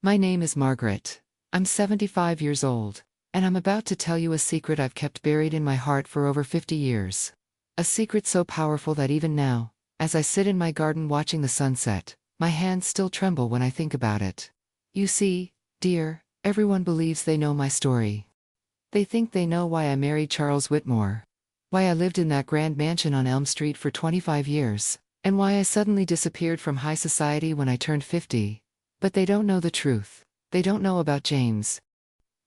My name is Margaret. I'm 75 years old, and I'm about to tell you a secret I've kept buried in my heart for over 50 years. A secret so powerful that even now, as I sit in my garden watching the sunset, my hands still tremble when I think about it. You see, dear, everyone believes they know my story. They think they know why I married Charles Whitmore, why I lived in that grand mansion on Elm Street for 25 years, and why I suddenly disappeared from high society when I turned 50. But they don't know the truth. They don't know about James.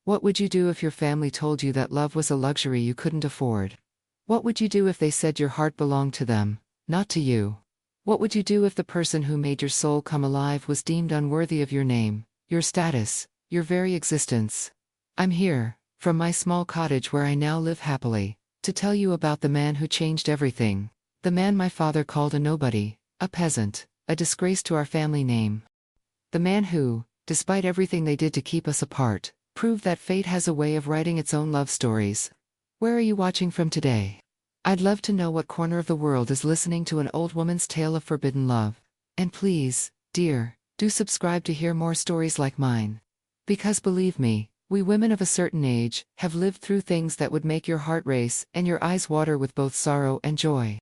What would you do if your family told you that love was a luxury you couldn't afford? What would you do if they said your heart belonged to them, not to you? What would you do if the person who made your soul come alive was deemed unworthy of your name, your status, your very existence? I'm here, from my small cottage where I now live happily, to tell you about the man who changed everything. The man my father called a nobody, a peasant, a disgrace to our family name. The man who, despite everything they did to keep us apart, proved that fate has a way of writing its own love stories. Where are you watching from today? I'd love to know what corner of the world is listening to an old woman's tale of forbidden love. And please, dear, do subscribe to hear more stories like mine. Because believe me, we women of a certain age have lived through things that would make your heart race and your eyes water with both sorrow and joy.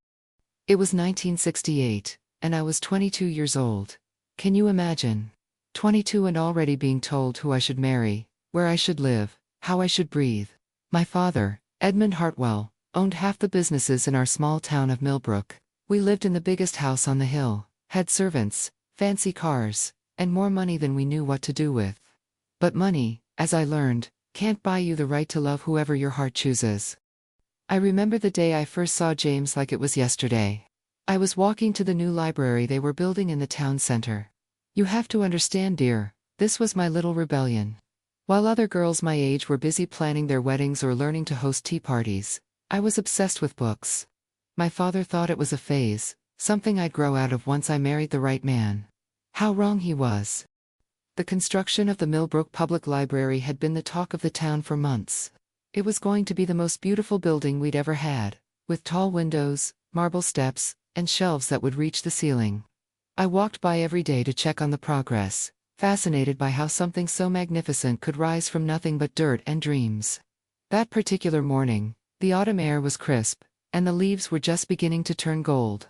It was 1968, and I was 22 years old. Can you imagine? 22 and already being told who I should marry, where I should live, how I should breathe. My father, Edmund Hartwell, owned half the businesses in our small town of Millbrook. We lived in the biggest house on the hill, had servants, fancy cars, and more money than we knew what to do with. But money, as I learned, can't buy you the right to love whoever your heart chooses. I remember the day I first saw James like it was yesterday. I was walking to the new library they were building in the town center. You have to understand, dear, this was my little rebellion. While other girls my age were busy planning their weddings or learning to host tea parties, I was obsessed with books. My father thought it was a phase, something I'd grow out of once I married the right man. How wrong he was. The construction of the Millbrook Public Library had been the talk of the town for months. It was going to be the most beautiful building we'd ever had, with tall windows, marble steps, and shelves that would reach the ceiling. I walked by every day to check on the progress, fascinated by how something so magnificent could rise from nothing but dirt and dreams. That particular morning, the autumn air was crisp, and the leaves were just beginning to turn gold.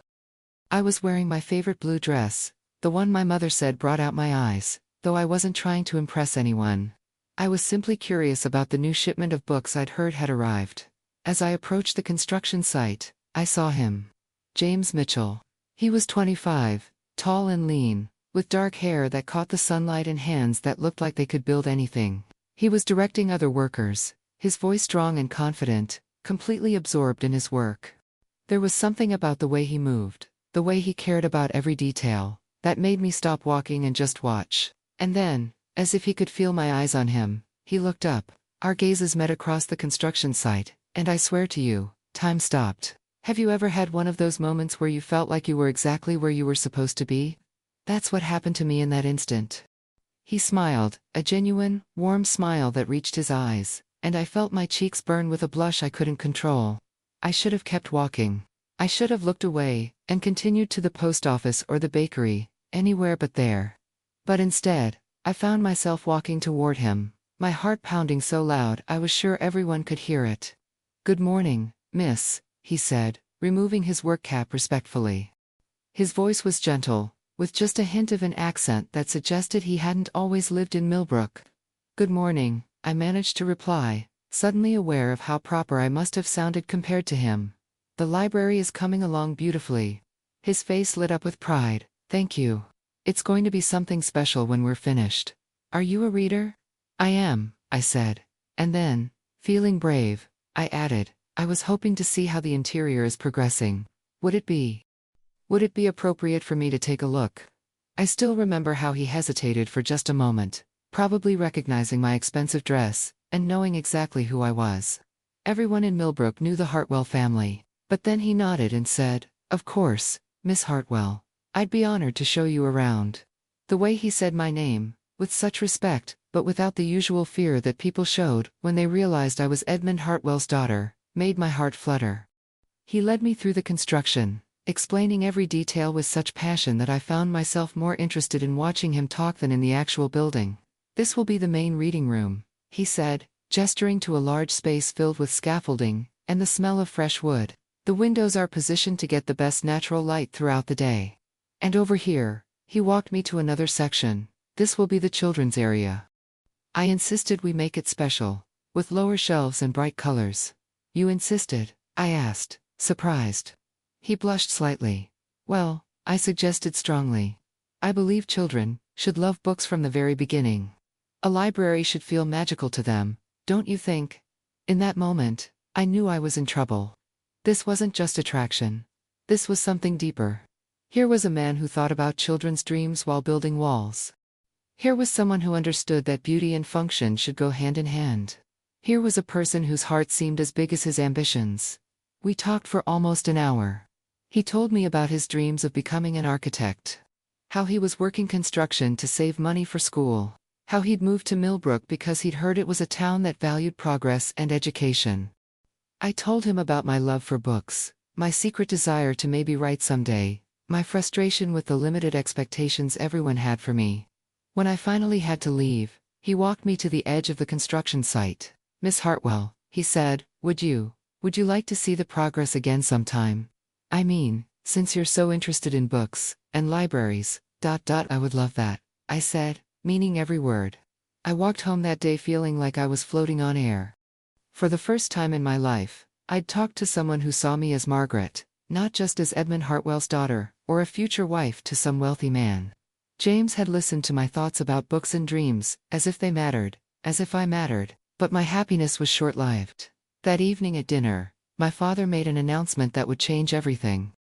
I was wearing my favorite blue dress, the one my mother said brought out my eyes, though I wasn't trying to impress anyone. I was simply curious about the new shipment of books I'd heard had arrived. As I approached the construction site, I saw him. James Mitchell. He was 25, tall and lean, with dark hair that caught the sunlight and hands that looked like they could build anything. He was directing other workers, his voice strong and confident, completely absorbed in his work. There was something about the way he moved, the way he cared about every detail, that made me stop walking and just watch. And then, as if he could feel my eyes on him, he looked up. Our gazes met across the construction site, and I swear to you, time stopped. Have you ever had one of those moments where you felt like you were exactly where you were supposed to be? That's what happened to me in that instant. He smiled, a genuine, warm smile that reached his eyes, and I felt my cheeks burn with a blush I couldn't control. I should have kept walking. I should have looked away, and continued to the post office or the bakery, anywhere but there. But instead, I found myself walking toward him, my heart pounding so loud I was sure everyone could hear it. "Good morning, miss," he said, removing his work cap respectfully. His voice was gentle, with just a hint of an accent that suggested he hadn't always lived in Millbrook. "Good morning," I managed to reply, suddenly aware of how proper I must have sounded compared to him. "The library is coming along beautifully." His face lit up with pride. "Thank you. It's going to be something special when we're finished. Are you a reader?" "I am," I said. And then, feeling brave, I added, "I was hoping to see how the interior is progressing. Would it be appropriate for me to take a look?" I still remember how he hesitated for just a moment, probably recognizing my expensive dress, and knowing exactly who I was. Everyone in Millbrook knew the Hartwell family, but then he nodded and said, "Of course, Miss Hartwell. I'd be honored to show you around." The way he said my name, with such respect, but without the usual fear that people showed when they realized I was Edmund Hartwell's daughter, made my heart flutter. He led me through the construction, explaining every detail with such passion that I found myself more interested in watching him talk than in the actual building. This will be the main reading room, he said, gesturing to a large space filled with scaffolding and the smell of fresh wood. The windows are positioned to get the best natural light throughout the day. And over here, he walked me to another section. This will be the children's area. I insisted we make it special, with lower shelves and bright colors. You insisted? I asked, surprised. He blushed slightly. Well, I suggested strongly. I believe children should love books from the very beginning. A library should feel magical to them, don't you think? In that moment, I knew I was in trouble. This wasn't just attraction. This was something deeper. Here was a man who thought about children's dreams while building walls. Here was someone who understood that beauty and function should go hand in hand. Here was a person whose heart seemed as big as his ambitions. We talked for almost an hour. He told me about his dreams of becoming an architect. How he was working construction to save money for school. How he'd moved to Millbrook because he'd heard it was a town that valued progress and education. I told him about my love for books, my secret desire to maybe write someday, my frustration with the limited expectations everyone had for me. When I finally had to leave, he walked me to the edge of the construction site. Miss Hartwell, he said, would you like to see the progress again sometime? I mean, since you're so interested in books and libraries, I would love that, I said, meaning every word. I walked home that day feeling like I was floating on air. For the first time in my life, I'd talked to someone who saw me as Margaret, not just as Edmund Hartwell's daughter, or a future wife to some wealthy man. James had listened to my thoughts about books and dreams, as if they mattered, as if I mattered, but my happiness was short-lived. That evening at dinner, my father made an announcement that would change everything.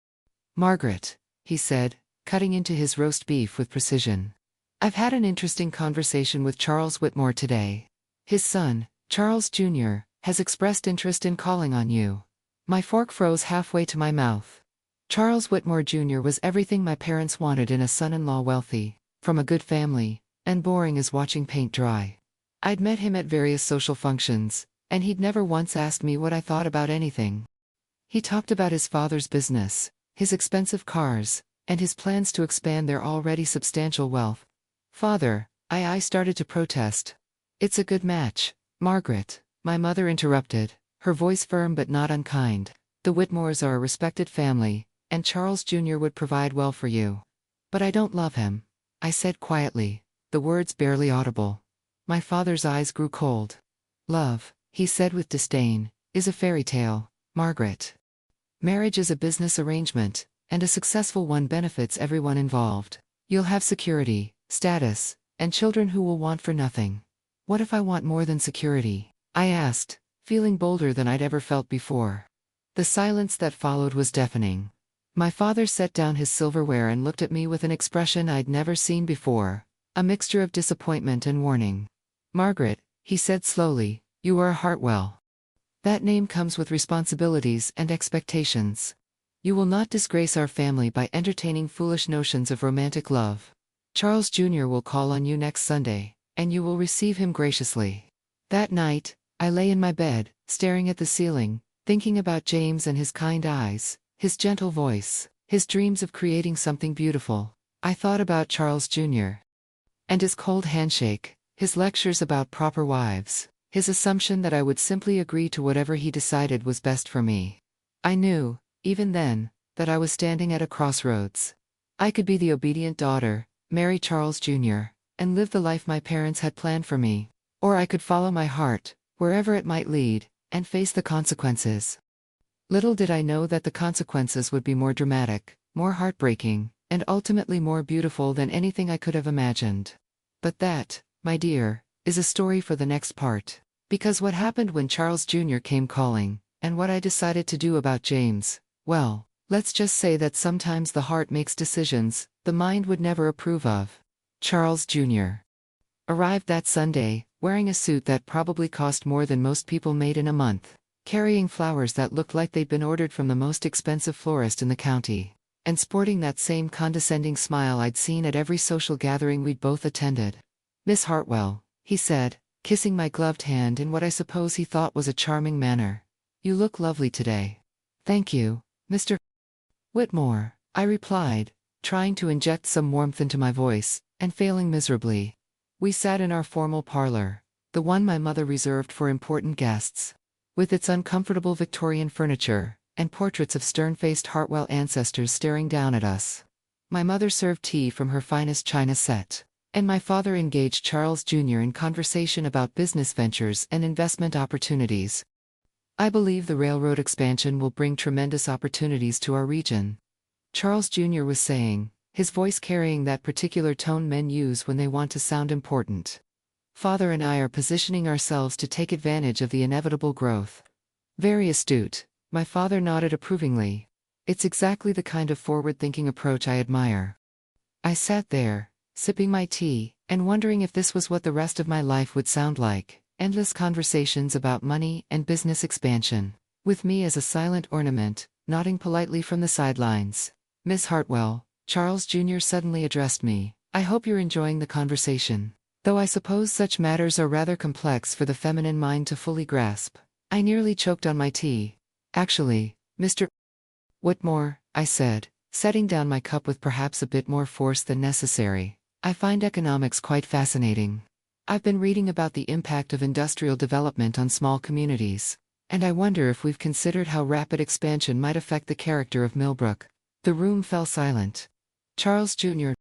Margaret, he said, cutting into his roast beef with precision. I've had an interesting conversation with Charles Whitmore today. His son, Charles Jr., has expressed interest in calling on you. My fork froze halfway to my mouth. Charles Whitmore Jr. was everything my parents wanted in a son-in-law, wealthy, from a good family, and boring as watching paint dry. I'd met him at various social functions, and he'd never once asked me what I thought about anything. He talked about his father's business, his expensive cars, and his plans to expand their already substantial wealth. Father, I started to protest. It's a good match, Margaret, my mother interrupted, her voice firm but not unkind. The Whitmores are a respected family, and Charles Jr. would provide well for you. But I don't love him, I said quietly, the words barely audible. My father's eyes grew cold. Love, he said with disdain, is a fairy tale, Margaret. Marriage is a business arrangement, and a successful one benefits everyone involved. You'll have security, status, and children who will want for nothing. What if I want more than security? I asked, feeling bolder than I'd ever felt before. The silence that followed was deafening. My father set down his silverware and looked at me with an expression I'd never seen before, a mixture of disappointment and warning. Margaret, he said slowly, you are a Hartwell. That name comes with responsibilities and expectations. You will not disgrace our family by entertaining foolish notions of romantic love. Charles Jr. will call on you next Sunday, and you will receive him graciously. That night, I lay in my bed, staring at the ceiling, thinking about James and his kind eyes, his gentle voice, his dreams of creating something beautiful. I thought about Charles Jr. and his cold handshake, his lectures about proper wives, his assumption that I would simply agree to whatever he decided was best for me. I knew, even then, that I was standing at a crossroads. I could be the obedient daughter, marry Charles Jr., and live the life my parents had planned for me. Or I could follow my heart, wherever it might lead, and face the consequences. Little did I know that the consequences would be more dramatic, more heartbreaking, and ultimately more beautiful than anything I could have imagined. But that, my dear, is a story for the next part. Because what happened when Charles Jr. came calling, and what I decided to do about James, well, let's just say that sometimes the heart makes decisions the mind would never approve of. Charles Jr. arrived that Sunday, wearing a suit that probably cost more than most people made in a month, carrying flowers that looked like they'd been ordered from the most expensive florist in the county, and sporting that same condescending smile I'd seen at every social gathering we'd both attended. Miss Hartwell, he said, kissing my gloved hand in what I suppose he thought was a charming manner. You look lovely today. Thank you, Mr. Whitmore, I replied, trying to inject some warmth into my voice, and failing miserably. We sat in our formal parlor, the one my mother reserved for important guests. With its uncomfortable Victorian furniture, and portraits of stern-faced Hartwell ancestors staring down at us. My mother served tea from her finest china set, and my father engaged Charles Jr. in conversation about business ventures and investment opportunities. I believe the railroad expansion will bring tremendous opportunities to our region, Charles Jr. was saying, his voice carrying that particular tone men use when they want to sound important. Father and I are positioning ourselves to take advantage of the inevitable growth. Very astute, my father nodded approvingly. It's exactly the kind of forward-thinking approach I admire. I sat there, sipping my tea, and wondering if this was what the rest of my life would sound like, endless conversations about money and business expansion, with me as a silent ornament, nodding politely from the sidelines. Miss Hartwell, Charles Jr. suddenly addressed me. I hope you're enjoying the conversation. Though I suppose such matters are rather complex for the feminine mind to fully grasp. I nearly choked on my tea. Actually, Mr. Whitmore, I said, setting down my cup with perhaps a bit more force than necessary. I find economics quite fascinating. I've been reading about the impact of industrial development on small communities, and I wonder if we've considered how rapid expansion might affect the character of Millbrook. The room fell silent. Charles Jr.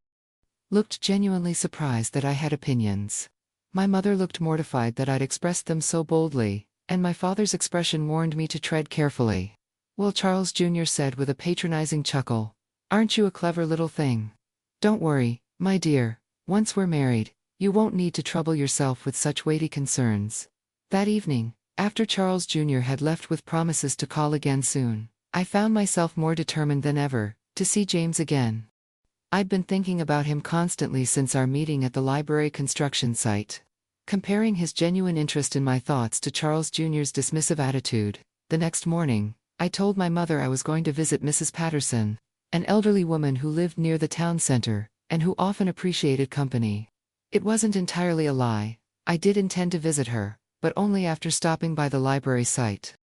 looked genuinely surprised that I had opinions. My mother looked mortified that I'd expressed them so boldly, and my father's expression warned me to tread carefully. Well, Charles Jr. said with a patronizing chuckle, "Aren't you a clever little thing? Don't worry, my dear, once we're married, you won't need to trouble yourself with such weighty concerns." That evening, after Charles Jr. had left with promises to call again soon, I found myself more determined than ever to see James again. I'd been thinking about him constantly since our meeting at the library construction site. Comparing his genuine interest in my thoughts to Charles Jr.'s dismissive attitude, the next morning, I told my mother I was going to visit Mrs. Patterson, an elderly woman who lived near the town center, and who often appreciated company. It wasn't entirely a lie. I did intend to visit her, but only after stopping by the library site.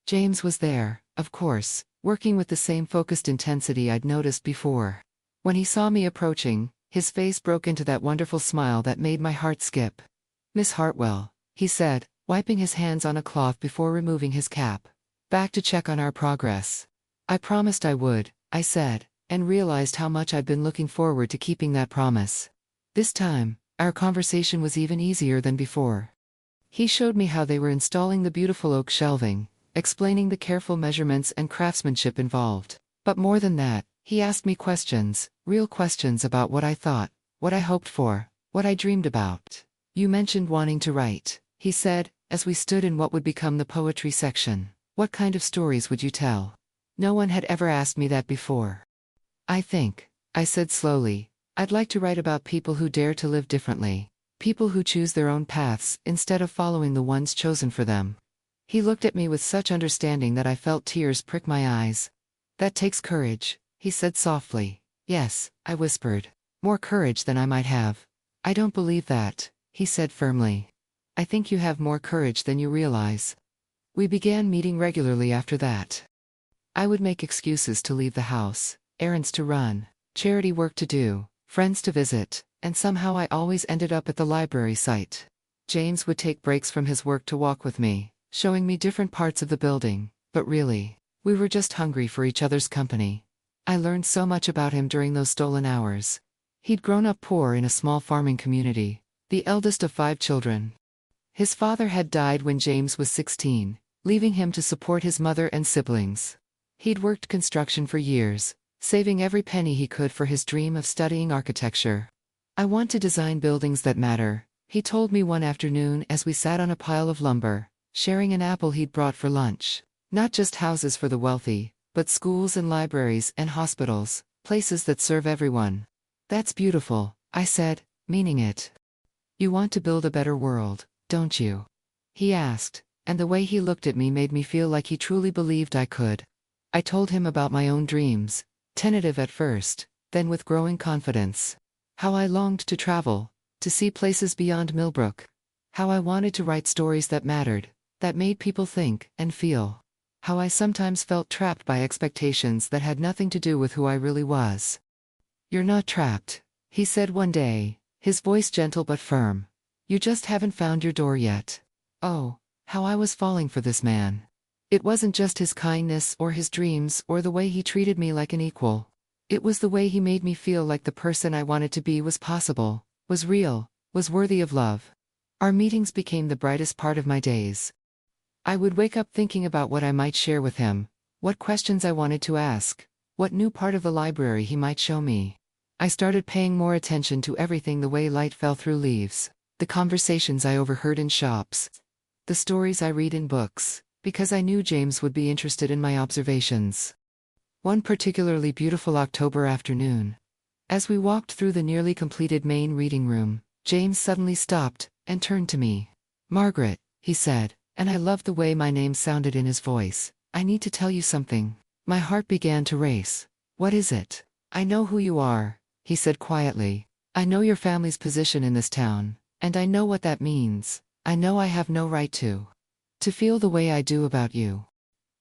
James was there, of course, working with the same focused intensity I'd noticed before. When he saw me approaching, his face broke into that wonderful smile that made my heart skip. "Miss Hartwell," he said, wiping his hands on a cloth before removing his cap. "Back to check on our progress." "I promised I would," I said, and realized how much I'd been looking forward to keeping that promise. This time, our conversation was even easier than before. He showed me how they were installing the beautiful oak shelving, explaining the careful measurements and craftsmanship involved. But more than that, he asked me questions, real questions about what I thought, what I hoped for, what I dreamed about. "You mentioned wanting to write," he said, as we stood in what would become the poetry section. "What kind of stories would you tell?" No one had ever asked me that before. "I think," I said slowly, "I'd like to write about people who dare to live differently, people who choose their own paths instead of following the ones chosen for them." He looked at me with such understanding that I felt tears prick my eyes. "That takes courage," he said softly. "Yes," I whispered. "More courage than I might have." "I don't believe that," he said firmly. "I think you have more courage than you realize." We began meeting regularly after that. I would make excuses to leave the house, errands to run, charity work to do, friends to visit, and somehow I always ended up at the library site. James would take breaks from his work to walk with me, showing me different parts of the building, but really, we were just hungry for each other's company. I learned so much about him during those stolen hours. He'd grown up poor in a small farming community, the eldest of 5 children. His father had died when James was 16, leaving him to support his mother and siblings. He'd worked construction for years, saving every penny he could for his dream of studying architecture. "I want to design buildings that matter," he told me one afternoon as we sat on a pile of lumber, sharing an apple he'd brought for lunch. "Not just houses for the wealthy, but schools and libraries and hospitals, places that serve everyone." "That's beautiful," I said, meaning it. "You want to build a better world, don't you?" he asked, and the way he looked at me made me feel like he truly believed I could. I told him about my own dreams, tentative at first, then with growing confidence. How I longed to travel, to see places beyond Millbrook. How I wanted to write stories that mattered, that made people think and feel. How I sometimes felt trapped by expectations that had nothing to do with who I really was. "You're not trapped," he said one day, his voice gentle but firm. You just haven't found your door yet. Oh, how I was falling for this man. It wasn't just his kindness or his dreams or the way he treated me like an equal. It was the way he made me feel like the person I wanted to be was possible, was real, was worthy of love. Our meetings became the brightest part of my days. I would wake up thinking about what I might share with him, what questions I wanted to ask, what new part of the library he might show me. I started paying more attention to everything, the way light fell through leaves, the conversations I overheard in shops, the stories I read in books, because I knew James would be interested in my observations. One particularly beautiful October afternoon, as we walked through the nearly completed main reading room, James suddenly stopped and turned to me. Margaret, he said, and I loved the way my name sounded in his voice. I need to tell you something. My heart began to race. What is it? I know who you are, he said quietly. I know your family's position in this town, and I know what that means. I know I have no right to feel the way I do about you.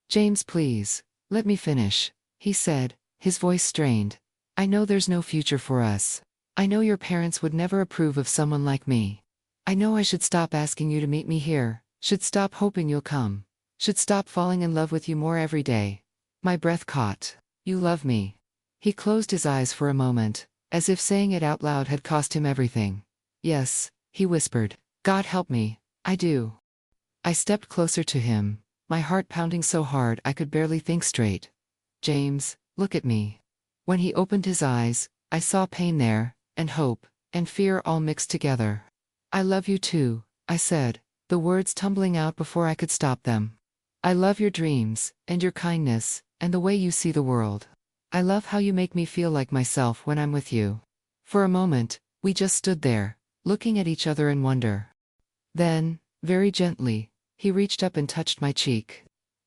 James, please, let me finish, he said, his voice strained. I know there's no future for us. I know your parents would never approve of someone like me. I know I should stop asking you to meet me here, should stop hoping you'll come, should stop falling in love with you more every day. My breath caught. You love me. He closed his eyes for a moment, as if saying it out loud had cost him everything. Yes, he whispered. God help me, I do. I stepped closer to him, my heart pounding so hard I could barely think straight. James, look at me. When he opened his eyes, I saw pain there, and hope, and fear all mixed together. I love you too, I said, the words tumbling out before I could stop them. I love your dreams, and your kindness, and the way you see the world. I love how you make me feel like myself when I'm with you. For a moment, we just stood there, looking at each other in wonder. Then, very gently, he reached up and touched my cheek.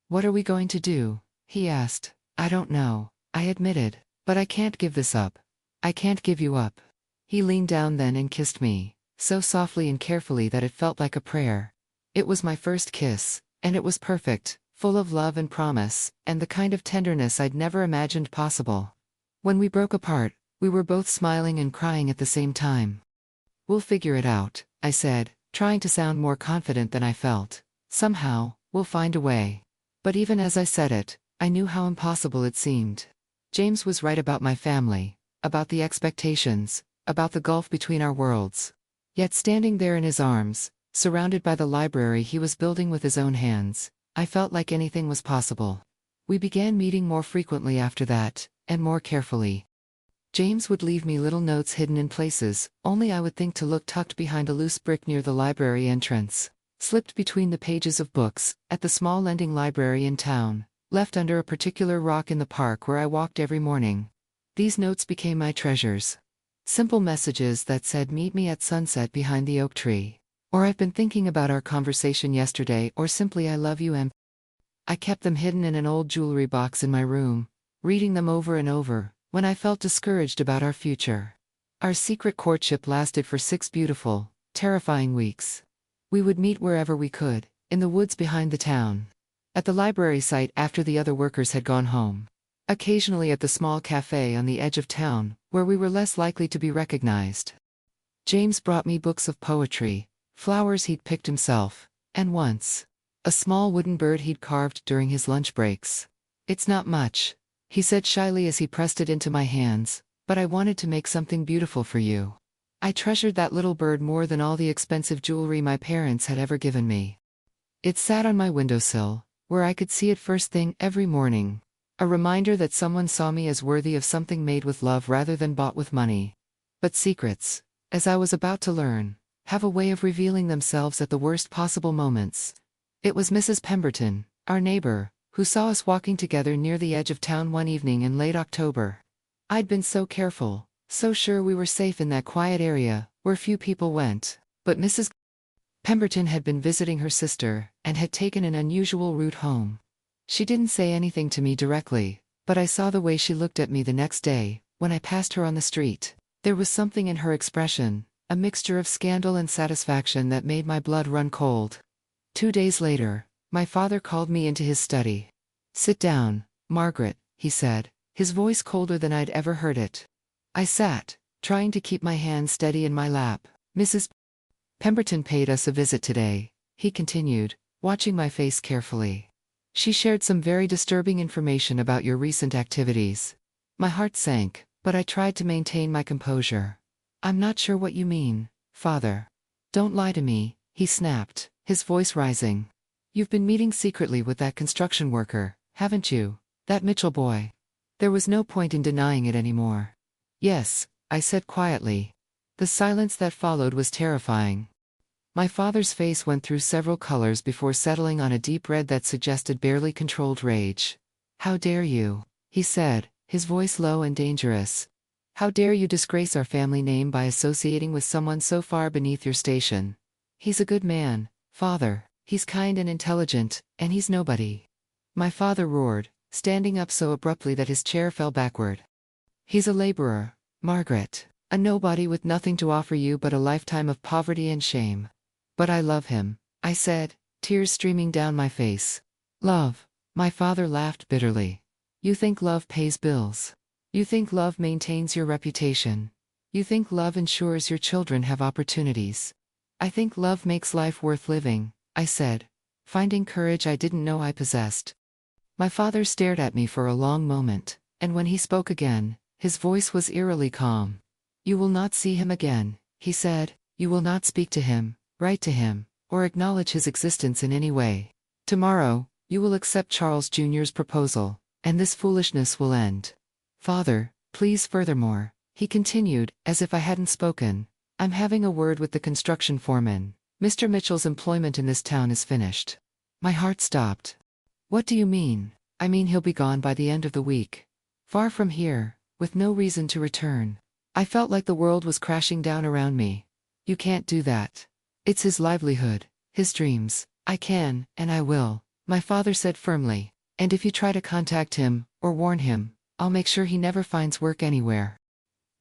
What are we going to do? He asked. I don't know, I admitted, but I can't give this up. I can't give you up. He leaned down then and kissed me, so softly and carefully that it felt like a prayer. It was my first kiss, and it was perfect, full of love and promise, and the kind of tenderness I'd never imagined possible. When we broke apart, we were both smiling and crying at the same time. We'll figure it out, I said, trying to sound more confident than I felt. Somehow, we'll find a way. But even as I said it, I knew how impossible it seemed. James was right about my family, about the expectations, about the gulf between our worlds. Yet standing there in his arms, surrounded by the library he was building with his own hands, I felt like anything was possible. We began meeting more frequently after that, and more carefully. James would leave me little notes hidden in places only I would think to look, tucked behind a loose brick near the library entrance, slipped between the pages of books, at the small lending library in town, left under a particular rock in the park where I walked every morning. These notes became my treasures. Simple messages that said, meet me at sunset behind the oak tree, or I've been thinking about our conversation yesterday, or simply I love you. And I kept them hidden in an old jewelry box in my room, reading them over and over, when I felt discouraged about our future. Our secret courtship lasted for 6 beautiful, terrifying weeks. We would meet wherever we could, in the woods behind the town, at the library site after the other workers had gone home, occasionally at the small cafe on the edge of town, where we were less likely to be recognized. James brought me books of poetry, flowers he'd picked himself, and once, a small wooden bird he'd carved during his lunch breaks. It's not much, he said shyly as he pressed it into my hands, but I wanted to make something beautiful for you. I treasured that little bird more than all the expensive jewelry my parents had ever given me. It sat on my windowsill, where I could see it first thing every morning, a reminder that someone saw me as worthy of something made with love rather than bought with money. But secrets, as I was about to learn, have a way of revealing themselves at the worst possible moments. It was Mrs. Pemberton, our neighbor, who saw us walking together near the edge of town one evening in late October. I'd been so careful, so sure we were safe in that quiet area, where few people went, but Mrs. Pemberton had been visiting her sister, and had taken an unusual route home. She didn't say anything to me directly, but I saw the way she looked at me the next day, when I passed her on the street. There was something in her expression, a mixture of scandal and satisfaction that made my blood run cold. 2 days later, my father called me into his study. Sit down, Margaret, he said, his voice colder than I'd ever heard it. I sat, trying to keep my hand steady in my lap. Mrs. Pemberton paid us a visit today, he continued, watching my face carefully. She shared some very disturbing information about your recent activities. My heart sank, but I tried to maintain my composure. I'm not sure what you mean, Father. Don't lie to me, he snapped, his voice rising. You've been meeting secretly with that construction worker, haven't you? That Mitchell boy. There was no point in denying it anymore. Yes, I said quietly. The silence that followed was terrifying. My father's face went through several colors before settling on a deep red that suggested barely controlled rage. How dare you, he said, his voice low and dangerous. How dare you disgrace our family name by associating with someone so far beneath your station? He's a good man, Father, he's kind and intelligent, and he's nobody. My father roared, standing up so abruptly that his chair fell backward. He's a laborer, Margaret, a nobody with nothing to offer you but a lifetime of poverty and shame. But I love him, I said, tears streaming down my face. Love. My father laughed bitterly. You think love pays bills. You think love maintains your reputation. You think love ensures your children have opportunities. I think love makes life worth living, I said, finding courage I didn't know I possessed. My father stared at me for a long moment, and when he spoke again, his voice was eerily calm. You will not see him again, he said. You will not speak to him, write to him, or acknowledge his existence in any way. Tomorrow, you will accept Charles Jr.'s proposal, and this foolishness will end. Father, please furthermore, he continued, as if I hadn't spoken, I'm having a word with the construction foreman. Mr. Mitchell's employment in this town is finished. My heart stopped. What do you mean? I mean he'll be gone by the end of the week. Far from here, with no reason to return. I felt like the world was crashing down around me. You can't do that. It's his livelihood, his dreams. I can, and I will, my father said firmly. And if you try to contact him, or warn him, I'll make sure he never finds work anywhere.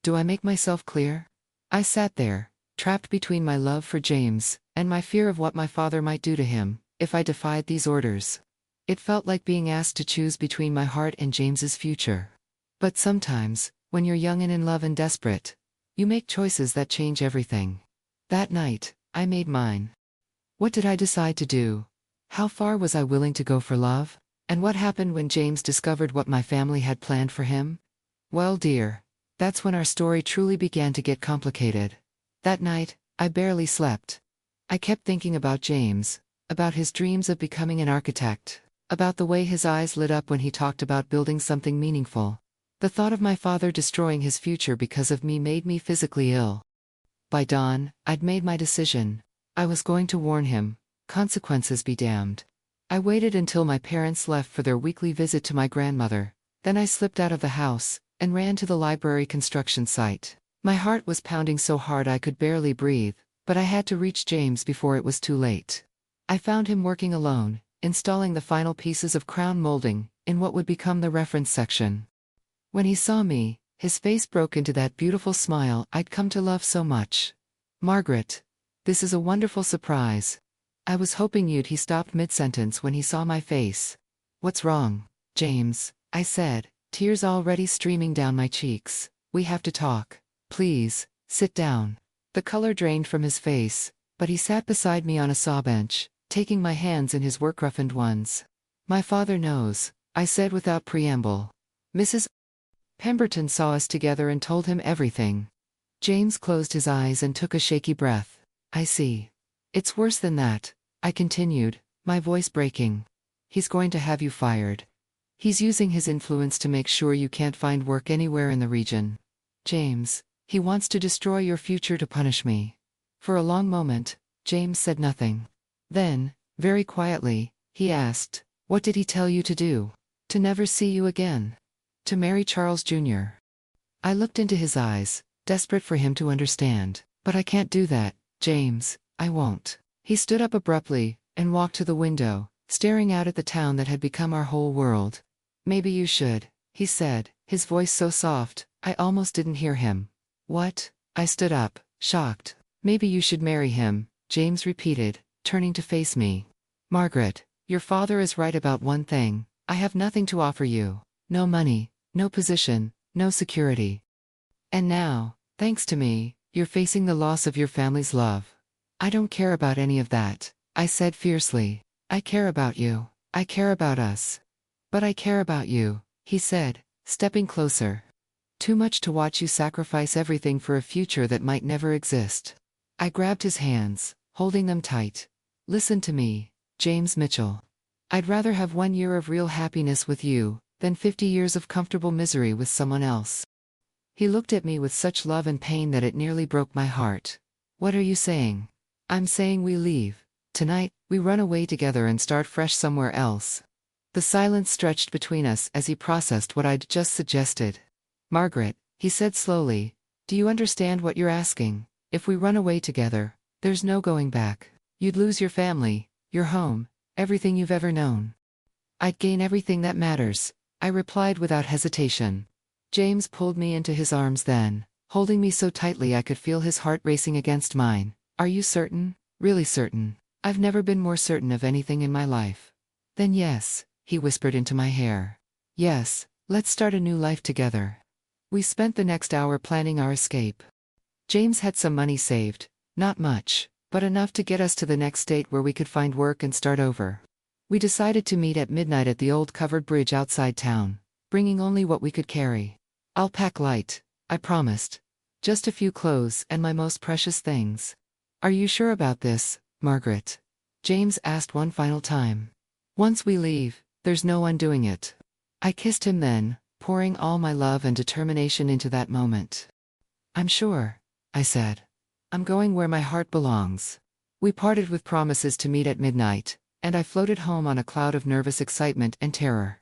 Do I make myself clear? I sat there, trapped between my love for James, and my fear of what my father might do to him, if I defied these orders. It felt like being asked to choose between my heart and James's future. But sometimes, when you're young and in love and desperate, you make choices that change everything. That night, I made mine. What did I decide to do? How far was I willing to go for love? And what happened when James discovered what my family had planned for him? Well, dear, that's when our story truly began to get complicated. That night, I barely slept. I kept thinking about James, about his dreams of becoming an architect, about the way his eyes lit up when he talked about building something meaningful. The thought of my father destroying his future because of me made me physically ill. By dawn, I'd made my decision. I was going to warn him, consequences be damned. I waited until my parents left for their weekly visit to my grandmother. Then I slipped out of the house, and ran to the library construction site. My heart was pounding so hard I could barely breathe, but I had to reach James before it was too late. I found him working alone, installing the final pieces of crown molding, in what would become the reference section. When he saw me, his face broke into that beautiful smile I'd come to love so much. Margaret, this is a wonderful surprise. I was hoping you'd. He stopped mid-sentence when he saw my face. What's wrong, James? I said, tears already streaming down my cheeks. We have to talk. Please, sit down. The color drained from his face, but he sat beside me on a sawbench, taking my hands in his work-roughened ones. My father knows, I said without preamble. Mrs. Pemberton saw us together and told him everything. James closed his eyes and took a shaky breath. I see. It's worse than that, I continued, my voice breaking. He's going to have you fired. He's using his influence to make sure you can't find work anywhere in the region. James, he wants to destroy your future to punish me. For a long moment, James said nothing. Then, very quietly, he asked, what did he tell you to do? To never see you again? To marry Charles Jr.? I looked into his eyes, desperate for him to understand. But I can't do that, James, I won't. He stood up abruptly, and walked to the window, staring out at the town that had become our whole world. Maybe you should, he said, his voice so soft, I almost didn't hear him. What? I stood up, shocked. Maybe you should marry him, James repeated, turning to face me. Margaret, your father is right about one thing. I have nothing to offer you. No money, no position, no security. And now, Thanks to me, you're facing the loss of your family's love. I don't care about any of that, I said fiercely. I care about you. I care about us. But I care about you, he said, stepping closer. Too much to watch you sacrifice everything for a future that might never exist. I grabbed his hands, holding them tight. Listen to me, James Mitchell. I'd rather have 1 year of real happiness with you than 50 years of comfortable misery with someone else. He looked at me with such love and pain that it nearly broke my heart. What are you saying? I'm saying we leave. Tonight, we run away together and start fresh somewhere else. The silence stretched between us as he processed what I'd just suggested. Margaret, he said slowly, do you understand what you're asking? If we run away together, there's no going back. You'd lose your family, your home, everything you've ever known. I'd gain everything that matters, I replied without hesitation. James pulled me into his arms then, holding me so tightly I could feel his heart racing against mine. Are you certain? Really certain? I've never been more certain of anything in my life. Then yes, he whispered into my hair. Yes, let's start a new life together. We spent the next hour planning our escape. James had some money saved, not much, but enough to get us to the next state where we could find work and start over. We decided to meet at midnight at the old covered bridge outside town, bringing only what we could carry. I'll pack light, I promised. Just a few clothes and my most precious things. Are you sure about this, Margaret? James asked one final time. Once we leave, there's no undoing it. I kissed him then, pouring all my love and determination into that moment. I'm sure, I said. I'm going where my heart belongs. We parted with promises to meet at midnight, and I floated home on a cloud of nervous excitement and terror.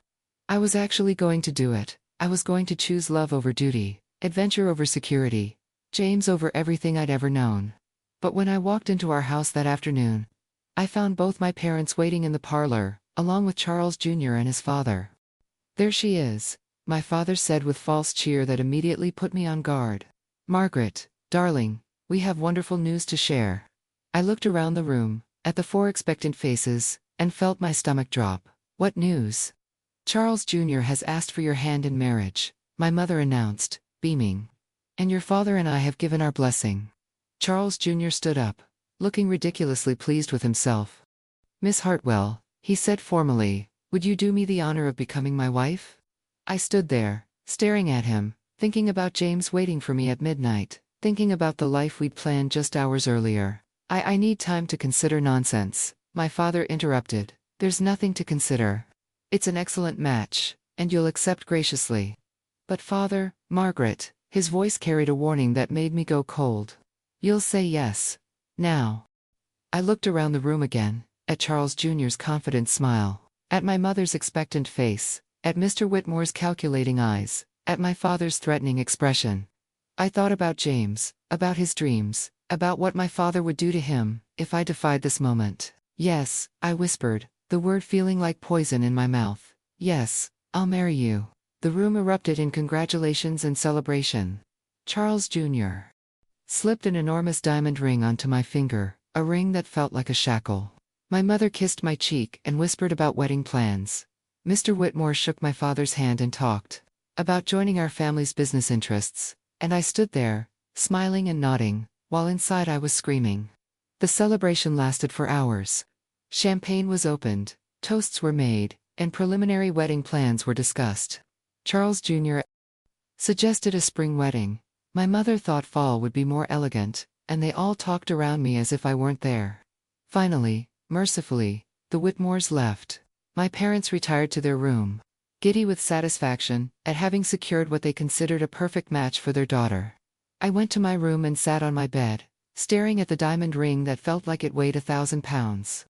I was actually going to do it. I was going to choose love over duty, adventure over security, James over everything I'd ever known. But when I walked into our house that afternoon, I found both my parents waiting in the parlor, along with Charles Jr. and his father. There she is, my father said with false cheer that immediately put me on guard. Margaret, darling, we have wonderful news to share. I looked around the room, at the 4 expectant faces, and felt my stomach drop. What news? Charles Jr. has asked for your hand in marriage, my mother announced, beaming. And your father and I have given our blessing. Charles Jr. stood up, looking ridiculously pleased with himself. Miss Hartwell, he said formally, would you do me the honor of becoming my wife? I stood there, staring at him, thinking about James waiting for me at midnight, thinking about the life we'd planned just hours earlier. I need time to consider nonsense, my father interrupted. There's nothing to consider. It's an excellent match, and you'll accept graciously. But father, Margaret, his voice carried a warning that made me go cold. You'll say yes. Now. I looked around the room again, at Charles Jr.'s confident smile, at my mother's expectant face, at Mr. Whitmore's calculating eyes, at my father's threatening expression. I thought about James, about his dreams, about what my father would do to him if I defied this moment. Yes, I whispered, the word feeling like poison in my mouth. Yes, I'll marry you. The room erupted in congratulations and celebration. Charles Jr. slipped an enormous diamond ring onto my finger, a ring that felt like a shackle. My mother kissed my cheek and whispered about wedding plans. Mr. Whitmore shook my father's hand and talked about joining our family's business interests, and I stood there, smiling and nodding, while inside I was screaming. The celebration lasted for hours. Champagne was opened, toasts were made, and preliminary wedding plans were discussed. Charles Jr. suggested a spring wedding. My mother thought fall would be more elegant, and they all talked around me as if I weren't there. Finally, mercifully, the Whitmores left. My parents retired to their room, giddy with satisfaction at having secured what they considered a perfect match for their daughter. I went to my room and sat on my bed, staring at the diamond ring that felt like it weighed 1,000 pounds.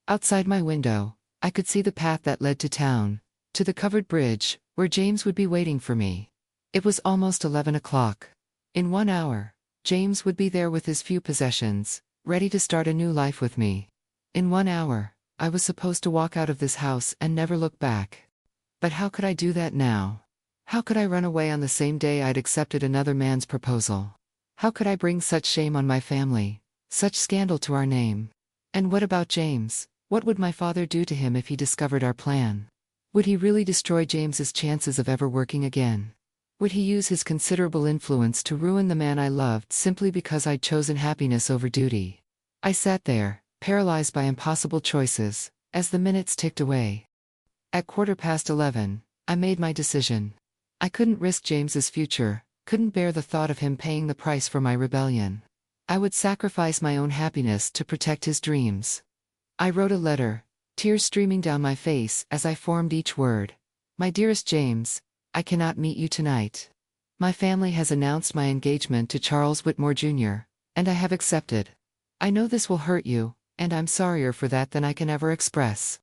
Outside my window, I could see the path that led to town, to the covered bridge, where James would be waiting for me. It was almost 11 o'clock. In 1 hour, James would be there with his few possessions, ready to start a new life with me. In 1 hour, I was supposed to walk out of this house and never look back. But how could I do that now? How could I run away on the same day I'd accepted another man's proposal? How could I bring such shame on my family, such scandal to our name? And what about James? What would my father do to him if he discovered our plan? Would he really destroy James's chances of ever working again? Would he use his considerable influence to ruin the man I loved simply because I'd chosen happiness over duty? I sat there, paralyzed by impossible choices, as the minutes ticked away. At 11:15, I made my decision. I couldn't risk James's future, couldn't bear the thought of him paying the price for my rebellion. I would sacrifice my own happiness to protect his dreams. I wrote a letter, tears streaming down my face as I formed each word. My dearest James, I cannot meet you tonight. My family has announced my engagement to Charles Whitmore Jr., and I have accepted. I know this will hurt you, and I'm sorrier for that than I can ever express.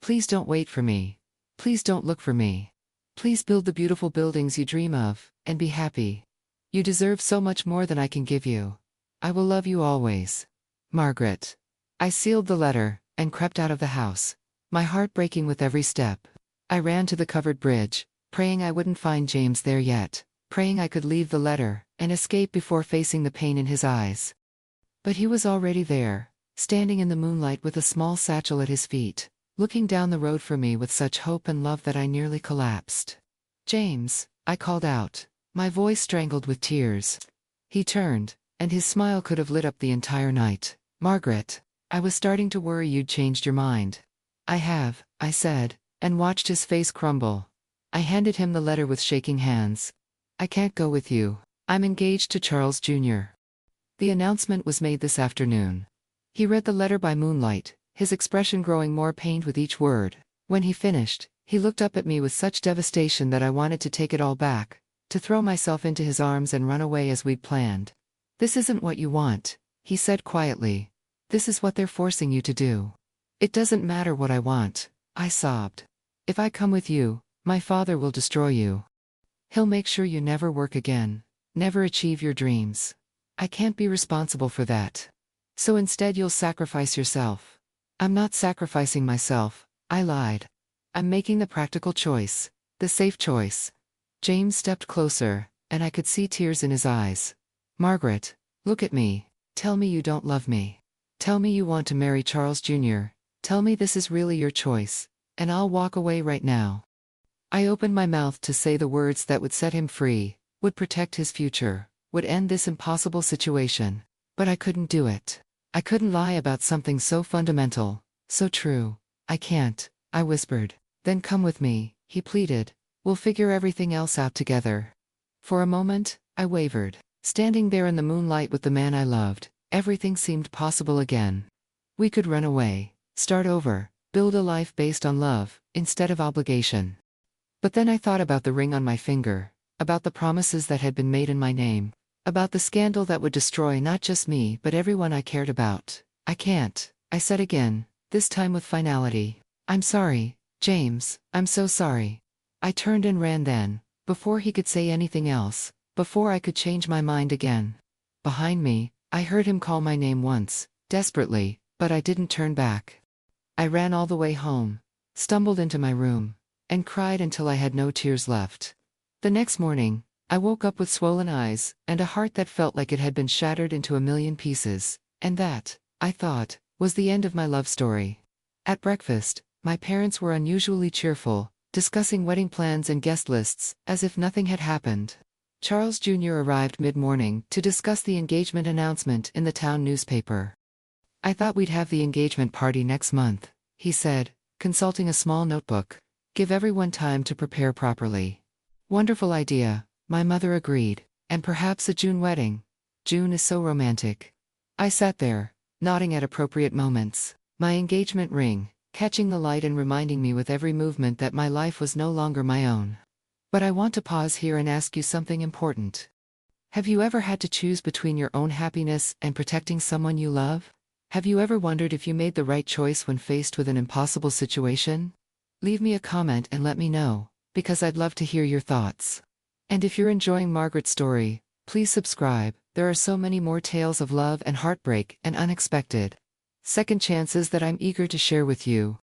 Please don't wait for me. Please don't look for me. Please build the beautiful buildings you dream of, and be happy. You deserve so much more than I can give you. I will love you always. Margaret. I sealed the letter, and crept out of the house, my heart breaking with every step. I ran to the covered bridge, praying I wouldn't find James there yet, praying I could leave the letter, and escape before facing the pain in his eyes. But he was already there, standing in the moonlight with a small satchel at his feet, looking down the road for me with such hope and love that I nearly collapsed. James, I called out, my voice strangled with tears. He turned, and his smile could have lit up the entire night. Margaret, I was starting to worry you'd changed your mind. I have, I said, and watched his face crumble. I handed him the letter with shaking hands. I can't go with you. I'm engaged to Charles Jr. The announcement was made this afternoon. He read the letter by moonlight, his expression growing more pained with each word. When he finished, he looked up at me with such devastation that I wanted to take it all back, to throw myself into his arms and run away as we'd planned. This isn't what you want, he said quietly. This is what they're forcing you to do. It doesn't matter what I want, I sobbed. If I come with you, my father will destroy you. He'll make sure you never work again, never achieve your dreams. I can't be responsible for that. So instead you'll sacrifice yourself. I'm not sacrificing myself, I lied. I'm making the practical choice, the safe choice. James stepped closer, and I could see tears in his eyes. Margaret, look at me. Tell me you don't love me. Tell me you want to marry Charles Jr. Tell me this is really your choice, and I'll walk away right now. I opened my mouth to say the words that would set him free, would protect his future, would end this impossible situation. But I couldn't do it. I couldn't lie about something so fundamental, so true. I can't, I whispered. Then come with me, he pleaded. We'll figure everything else out together. For a moment, I wavered. Standing there in the moonlight with the man I loved, everything seemed possible again. We could run away, start over, build a life based on love, instead of obligation. But then I thought about the ring on my finger, about the promises that had been made in my name, about the scandal that would destroy not just me but everyone I cared about. I can't, I said again, this time with finality. I'm sorry, James, I'm so sorry. I turned and ran then, before he could say anything else, before I could change my mind again. Behind me, I heard him call my name once, desperately, but I didn't turn back. I ran all the way home, stumbled into my room, and cried until I had no tears left. The next morning, I woke up with swollen eyes, and a heart that felt like it had been shattered into a million pieces, and that, I thought, was the end of my love story. At breakfast, my parents were unusually cheerful, discussing wedding plans and guest lists, as if nothing had happened. Charles Jr. arrived mid-morning to discuss the engagement announcement in the town newspaper. I thought we'd have the engagement party next month, he said, consulting a small notebook. Give everyone time to prepare properly. Wonderful idea, my mother agreed, and perhaps a June wedding. June is so romantic. I sat there, nodding at appropriate moments, my engagement ring, catching the light and reminding me with every movement that my life was no longer my own. But I want to pause here and ask you something important. Have you ever had to choose between your own happiness and protecting someone you love? Have you ever wondered if you made the right choice when faced with an impossible situation? Leave me a comment and let me know, because I'd love to hear your thoughts. And if you're enjoying Margaret's story, please subscribe. There are so many more tales of love and heartbreak and unexpected second chances that I'm eager to share with you.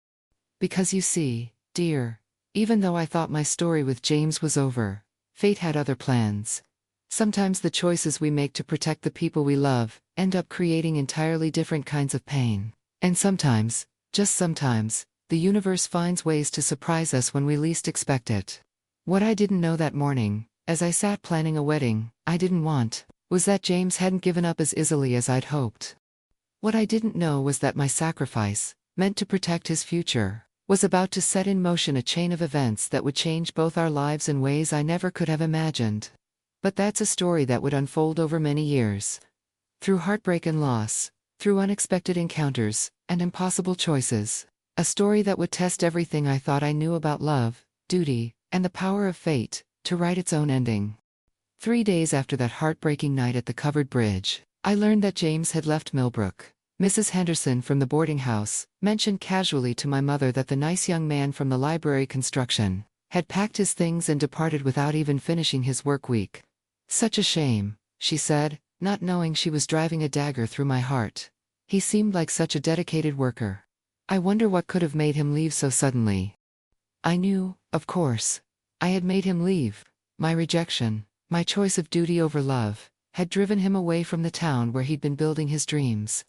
Because you see, dear, even though I thought my story with James was over, fate had other plans. Sometimes the choices we make to protect the people we love end up creating entirely different kinds of pain. And sometimes, just sometimes, the universe finds ways to surprise us when we least expect it. What I didn't know that morning, as I sat planning a wedding I didn't want, was that James hadn't given up as easily as I'd hoped. What I didn't know was that my sacrifice, meant to protect his future, was about to set in motion a chain of events that would change both our lives in ways I never could have imagined. But that's a story that would unfold over many years. Through heartbreak and loss, through unexpected encounters, and impossible choices. A story that would test everything I thought I knew about love, duty, and the power of fate, to write its own ending. 3 days after that heartbreaking night at the covered bridge, I learned that James had left Millbrook. Mrs. Henderson from the boarding house mentioned casually to my mother that the nice young man from the library construction had packed his things and departed without even finishing his work week. Such a shame, she said, not knowing she was driving a dagger through my heart. He seemed like such a dedicated worker. I wonder what could have made him leave so suddenly. I knew, of course. I had made him leave. My rejection, my choice of duty over love, had driven him away from the town where he'd been building his dreams.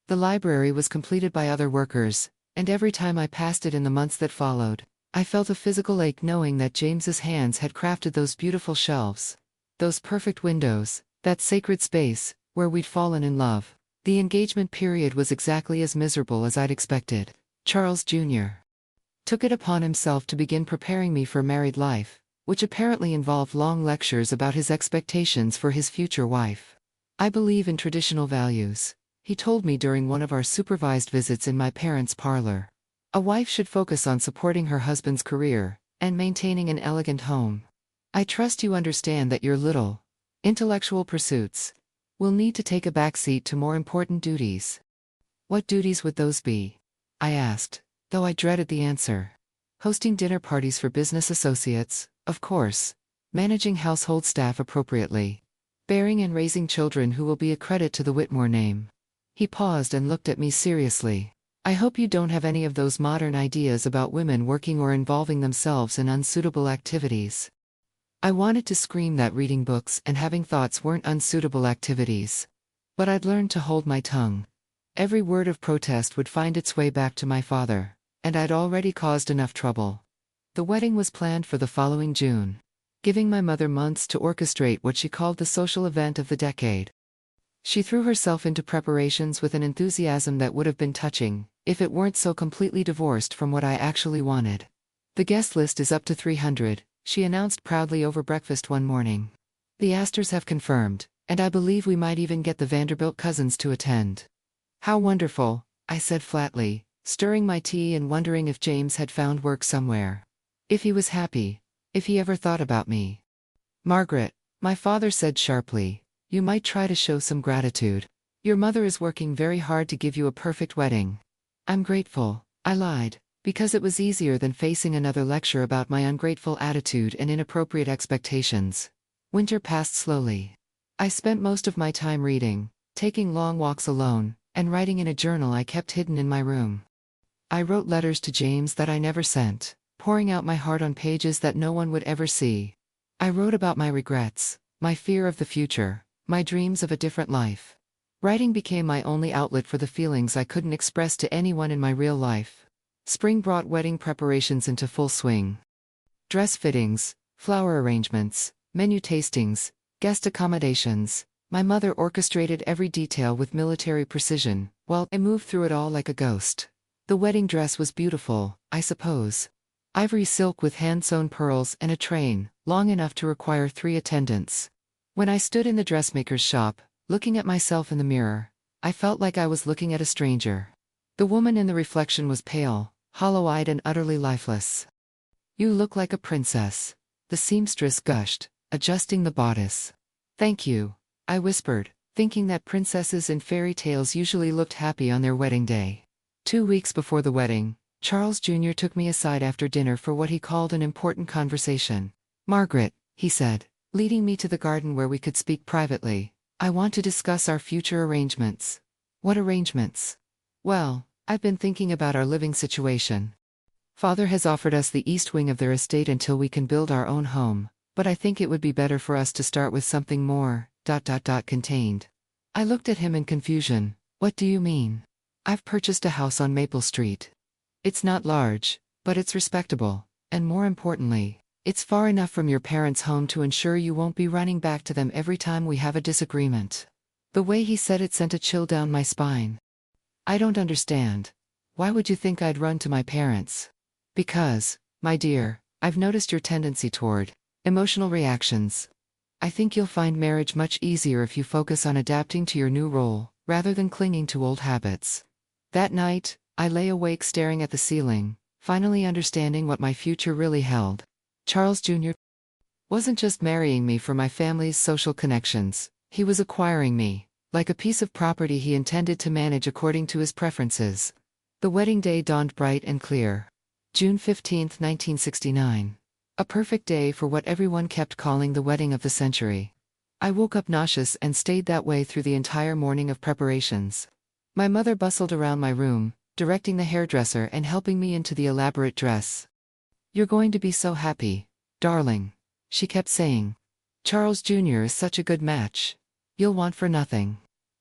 The library was completed by other workers, and every time I passed it in the months that followed, I felt a physical ache knowing that James's hands had crafted those beautiful shelves, those perfect windows, that sacred space, where we'd fallen in love. The engagement period was exactly as miserable as I'd expected. Charles Jr. took it upon himself to begin preparing me for married life, which apparently involved long lectures about his expectations for his future wife. I believe in traditional values, he told me during one of our supervised visits in my parents' parlor. A wife should focus on supporting her husband's career and maintaining an elegant home. I trust you understand that your little intellectual pursuits will need to take a backseat to more important duties. What duties would those be? I asked, though I dreaded the answer. Hosting dinner parties for business associates, of course. Managing household staff appropriately. Bearing and raising children who will be a credit to the Whitmore name. He paused and looked at me seriously. I hope you don't have any of those modern ideas about women working or involving themselves in unsuitable activities. I wanted to scream that reading books and having thoughts weren't unsuitable activities. But I'd learned to hold my tongue. Every word of protest would find its way back to my father, and I'd already caused enough trouble. The wedding was planned for the following June, giving my mother months to orchestrate what she called the social event of the decade. She threw herself into preparations with an enthusiasm that would have been touching, if it weren't so completely divorced from what I actually wanted. The guest list is up to 300. She announced proudly over breakfast one morning. The Astors have confirmed, and I believe we might even get the Vanderbilt cousins to attend. How wonderful, I said flatly, stirring my tea and wondering if James had found work somewhere. If he was happy, if he ever thought about me. Margaret, my father said sharply, you might try to show some gratitude. Your mother is working very hard to give you a perfect wedding. I'm grateful, I lied. Because it was easier than facing another lecture about my ungrateful attitude and inappropriate expectations. Winter passed slowly. I spent most of my time reading, taking long walks alone, and writing in a journal I kept hidden in my room. I wrote letters to James that I never sent, pouring out my heart on pages that no one would ever see. I wrote about my regrets, my fear of the future, my dreams of a different life. Writing became my only outlet for the feelings I couldn't express to anyone in my real life. Spring brought wedding preparations into full swing. Dress fittings, flower arrangements, menu tastings, guest accommodations. My mother orchestrated every detail with military precision, while I moved through it all like a ghost. The wedding dress was beautiful, I suppose. Ivory silk with hand-sewn pearls and a train, long enough to require 3 attendants. When I stood in the dressmaker's shop, looking at myself in the mirror, I felt like I was looking at a stranger. The woman in the reflection was pale, hollow-eyed and utterly lifeless. You look like a princess, the seamstress gushed, adjusting the bodice. Thank you, I whispered, thinking that princesses in fairy tales usually looked happy on their wedding day. 2 weeks before the wedding, Charles Jr. took me aside after dinner for what he called an important conversation. Margaret, he said, leading me to the garden where we could speak privately, I want to discuss our future arrangements. What arrangements? Well, I've been thinking about our living situation. Father has offered us the east wing of their estate until we can build our own home, but I think it would be better for us to start with something more, contained. I looked at him in confusion. What do you mean? I've purchased a house on Maple Street. It's not large, but it's respectable, and more importantly, It's far enough from your parents' home to ensure you won't be running back to them every time we have a disagreement." The way he said it sent a chill down my spine. "I don't understand. Why would you think I'd run to my parents?" "Because, my dear, I've noticed your tendency toward emotional reactions. I think you'll find marriage much easier if you focus on adapting to your new role, rather than clinging to old habits." That night, I lay awake staring at the ceiling, finally understanding what my future really held. Charles Jr. wasn't just marrying me for my family's social connections, he was acquiring me, like a piece of property he intended to manage according to his preferences. The wedding day dawned bright and clear. June 15, 1969. A perfect day for what everyone kept calling the wedding of the century. I woke up nauseous and stayed that way through the entire morning of preparations. My mother bustled around my room, directing the hairdresser and helping me into the elaborate dress. "You're going to be so happy, darling," she kept saying. "Charles Jr. is such a good match. You'll want for nothing.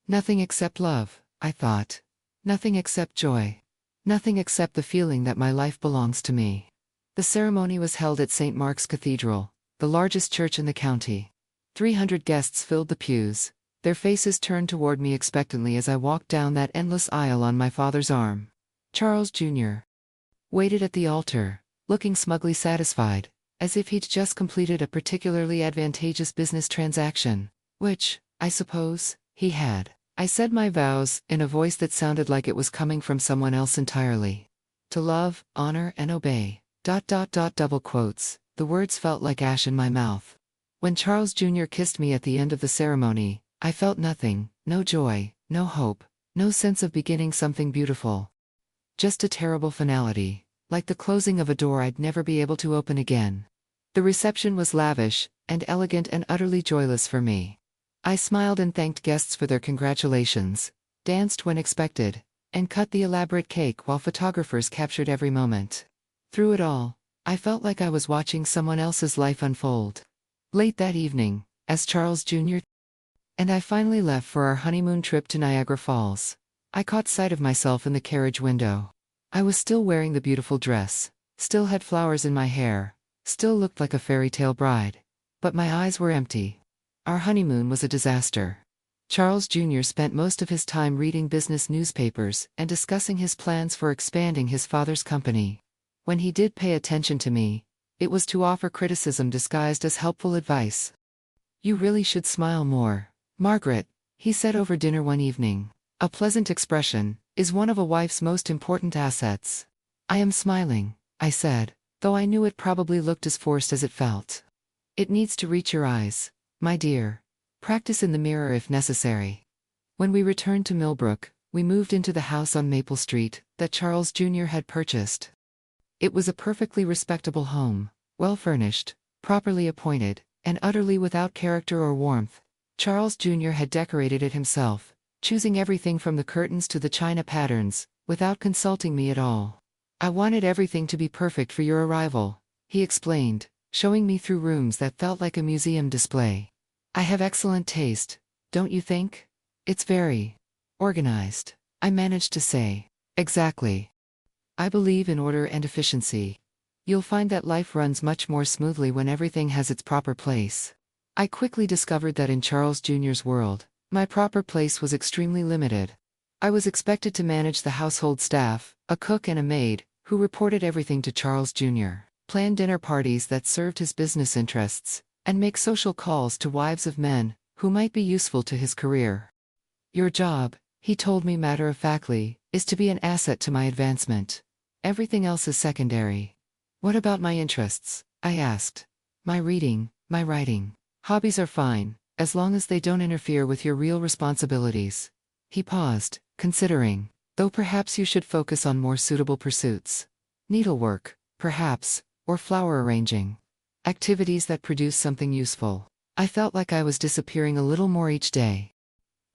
Nothing except love," I thought. Nothing except joy. Nothing except the feeling that my life belongs to me. The ceremony was held at St. Mark's Cathedral, the largest church in the county. 300 guests filled the pews, their faces turned toward me expectantly as I walked down that endless aisle on my father's arm. Charles Jr. waited at the altar, looking smugly satisfied, as if he'd just completed a particularly advantageous business transaction, which, I suppose, he had. I said my vows, in a voice that sounded like it was coming from someone else entirely. To love, honor, and obey. Double quotes, the words felt like ash in my mouth. When Charles Jr. kissed me at the end of the ceremony, I felt nothing, no joy, no hope, no sense of beginning something beautiful. Just a terrible finality, like the closing of a door I'd never be able to open again. The reception was lavish, and elegant and utterly joyless for me. I smiled and thanked guests for their congratulations, danced when expected, and cut the elaborate cake while photographers captured every moment. Through it all, I felt like I was watching someone else's life unfold. Late that evening, as Charles Jr. and I finally left for our honeymoon trip to Niagara Falls, I caught sight of myself in the carriage window. I was still wearing the beautiful dress, still had flowers in my hair, still looked like a fairy tale bride. But my eyes were empty. Our honeymoon was a disaster. Charles Jr. spent most of his time reading business newspapers and discussing his plans for expanding his father's company. When he did pay attention to me, it was to offer criticism disguised as helpful advice. "You really should smile more, Margaret," he said over dinner one evening. "A pleasant expression is one of a wife's most important assets." "I am smiling," I said, though I knew it probably looked as forced as it felt. "It needs to reach your eyes, my dear. Practice in the mirror if necessary." When we returned to Millbrook, we moved into the house on Maple Street that Charles Jr. had purchased. It was a perfectly respectable home, well furnished, properly appointed, and utterly without character or warmth. Charles Jr. had decorated it himself, choosing everything from the curtains to the china patterns, without consulting me at all. "I wanted everything to be perfect for your arrival," he explained, showing me through rooms that felt like a museum display. "I have excellent taste, don't you think? It's very organized," I managed to say. "Exactly. I believe in order and efficiency. You'll find that life runs much more smoothly when everything has its proper place." I quickly discovered that in Charles Jr.'s world, my proper place was extremely limited. I was expected to manage the household staff, a cook and a maid, who reported everything to Charles Jr., plan dinner parties that served his business interests, and make social calls to wives of men who might be useful to his career. "Your job," he told me matter-of-factly, "is to be an asset to my advancement. Everything else is secondary." "What about my interests?" I asked. "My reading, my writing. Hobbies are fine, as long as they don't interfere with your real responsibilities." He paused, considering, "Though perhaps you should focus on more suitable pursuits. Needlework, perhaps, or flower arranging. Activities that produce something useful." I felt like I was disappearing a little more each day.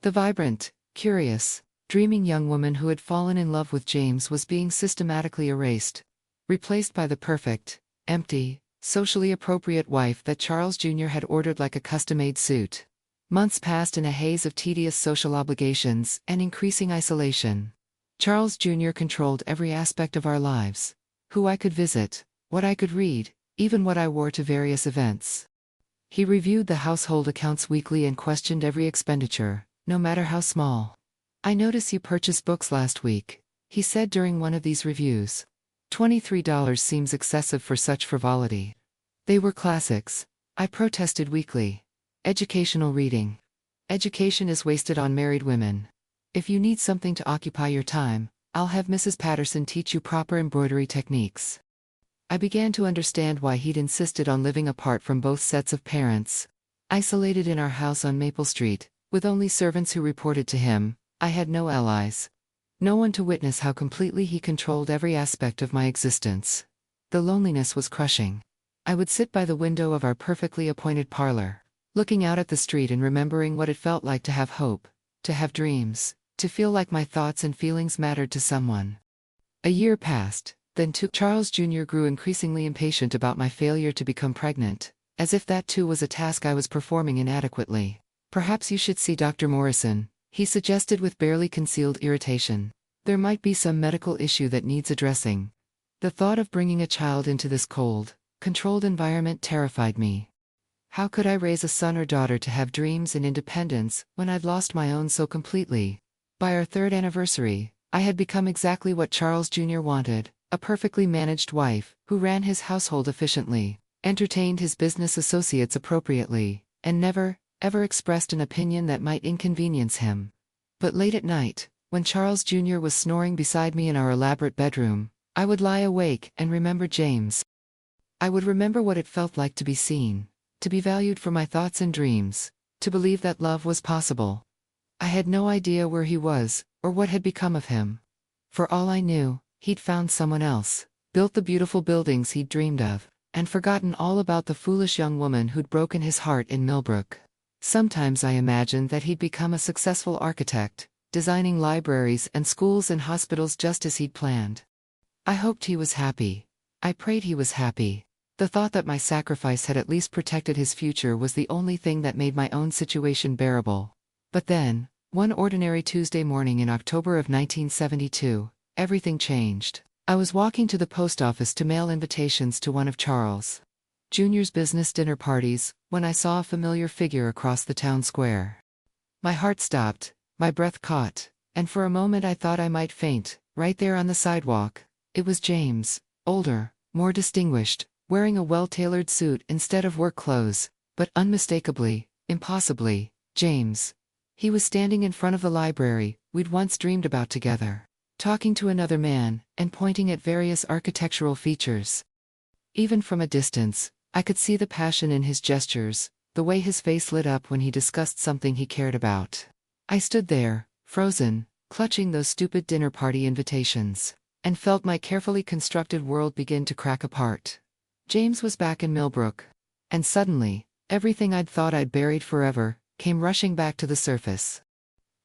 The vibrant, curious, dreaming young woman who had fallen in love with James was being systematically erased, replaced by the perfect, empty, socially appropriate wife that Charles Jr. had ordered like a custom-made suit. Months passed in a haze of tedious social obligations and increasing isolation. Charles Jr. controlled every aspect of our lives. Who I could visit, what I could read, even what I wore to various events. He reviewed the household accounts weekly and questioned every expenditure, no matter how small. "I notice you purchased books last week," he said during one of these reviews. $23 seems excessive for such frivolity. They were classics. I protested weakly. Educational reading. Education is wasted on married women. If you need something to occupy your time, I'll have Mrs. Patterson teach you proper embroidery techniques. I began to understand why he'd insisted on living apart from both sets of parents. Isolated in our house on Maple Street, with only servants who reported to him, I had no allies. No one to witness how completely he controlled every aspect of my existence. The loneliness was crushing. I would sit by the window of our perfectly appointed parlor, looking out at the street and remembering what it felt like to have hope, to have dreams, to feel like my thoughts and feelings mattered to someone. A year passed. Then Charles Jr. grew increasingly impatient about my failure to become pregnant, as if that too was a task I was performing inadequately. "Perhaps you should see Dr. Morrison," he suggested with barely concealed irritation. "There might be some medical issue that needs addressing." The thought of bringing a child into this cold, controlled environment terrified me. How could I raise a son or daughter to have dreams and independence when I'd lost my own so completely? By our third anniversary, I had become exactly what Charles Jr. wanted. A perfectly managed wife, who ran his household efficiently, entertained his business associates appropriately, and never, ever expressed an opinion that might inconvenience him. But late at night, when Charles Jr. was snoring beside me in our elaborate bedroom, I would lie awake and remember James. I would remember what it felt like to be seen, to be valued for my thoughts and dreams, to believe that love was possible. I had no idea where he was, or what had become of him. For all I knew, he'd found someone else, built the beautiful buildings he'd dreamed of, and forgotten all about the foolish young woman who'd broken his heart in Millbrook. Sometimes I imagined that he'd become a successful architect, designing libraries and schools and hospitals just as he'd planned. I hoped he was happy. I prayed he was happy. The thought that my sacrifice had at least protected his future was the only thing that made my own situation bearable. But then, one ordinary Tuesday morning in October of 1972, everything changed. I was walking to the post office to mail invitations to one of Charles Jr.'s business dinner parties, when I saw a familiar figure across the town square. My heart stopped, my breath caught, and for a moment I thought I might faint, right there on the sidewalk. It was James, older, more distinguished, wearing a well-tailored suit instead of work clothes, but unmistakably, impossibly, James. He was standing in front of the library we'd once dreamed about together, talking to another man, and pointing at various architectural features. Even from a distance, I could see the passion in his gestures, the way his face lit up when he discussed something he cared about. I stood there, frozen, clutching those stupid dinner party invitations, and felt my carefully constructed world begin to crack apart. James was back in Millbrook. And suddenly, everything I'd thought I'd buried forever came rushing back to the surface.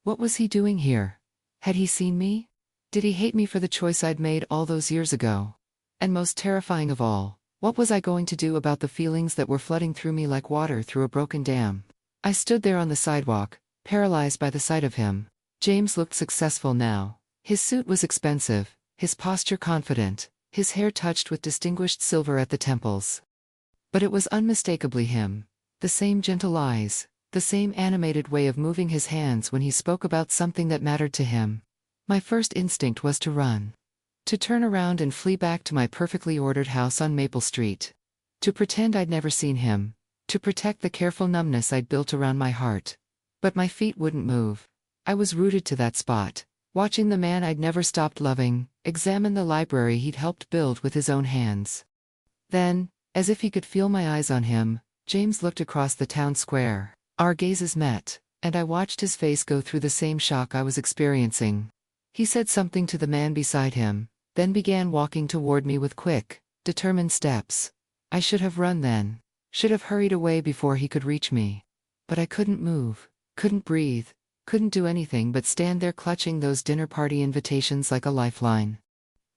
What was he doing here? Had he seen me? Did he hate me for the choice I'd made all those years ago? And most terrifying of all, what was I going to do about the feelings that were flooding through me like water through a broken dam? I stood there on the sidewalk, paralyzed by the sight of him. James looked successful now. His suit was expensive, his posture confident, his hair touched with distinguished silver at the temples. But it was unmistakably him. The same gentle eyes, the same animated way of moving his hands when he spoke about something that mattered to him. My first instinct was to run. To turn around and flee back to my perfectly ordered house on Maple Street. To pretend I'd never seen him. To protect the careful numbness I'd built around my heart. But my feet wouldn't move. I was rooted to that spot, watching the man I'd never stopped loving examine the library he'd helped build with his own hands. Then, as if he could feel my eyes on him, James looked across the town square. Our gazes met, and I watched his face go through the same shock I was experiencing. He said something to the man beside him, then began walking toward me with quick, determined steps. I should have run then, should have hurried away before he could reach me. But I couldn't move, couldn't breathe, couldn't do anything but stand there clutching those dinner party invitations like a lifeline.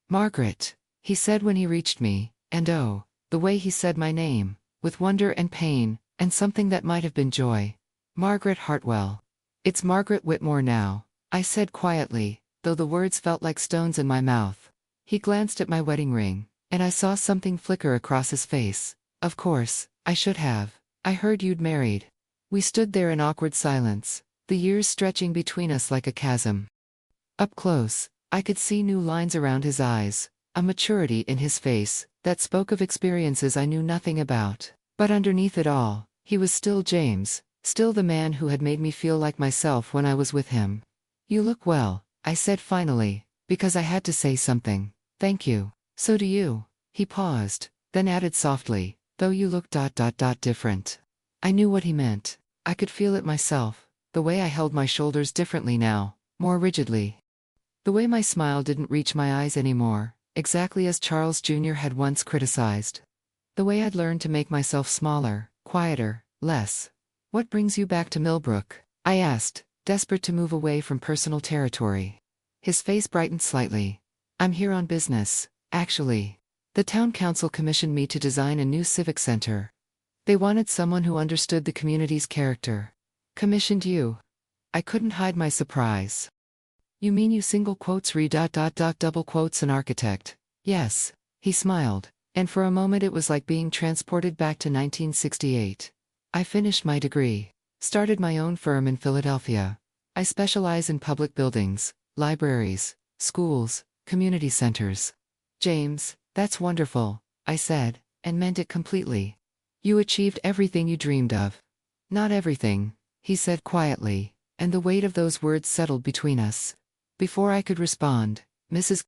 "Margaret," he said when he reached me, and oh, the way he said my name, with wonder and pain, and something that might have been joy. "Margaret Hartwell." "It's Margaret Whitmore now," I said quietly, though the words felt like stones in my mouth. He glanced at my wedding ring, and I saw something flicker across his face. Of course, I should have. I heard you'd married. We stood there in awkward silence, the years stretching between us like a chasm. Up close, I could see new lines around his eyes, a maturity in his face that spoke of experiences I knew nothing about. But underneath it all, he was still James, still the man who had made me feel like myself when I was with him. You look well, I said finally, because I had to say something. Thank you. So do you. He paused, then added softly, though you look different. I knew what he meant. I could feel it myself, the way I held my shoulders differently now, more rigidly. The way my smile didn't reach my eyes anymore, exactly as Charles Jr. had once criticized. The way I'd learned to make myself smaller, quieter, less. What brings you back to Millbrook? I asked, desperate to move away from personal territory. His face brightened slightly. I'm here on business, actually. The town council commissioned me to design a new civic center. They wanted someone who understood the community's character. Commissioned you? I couldn't hide my surprise. You mean you single quotes double quotes an architect? Yes. He smiled, and for a moment it was like being transported back to 1968. I finished my degree. Started my own firm in Philadelphia. I specialize in public buildings, libraries, schools, community centers. James, that's wonderful, I said, and meant it completely. You achieved everything you dreamed of. Not everything, he said quietly, and the weight of those words settled between us. Before I could respond, Mrs.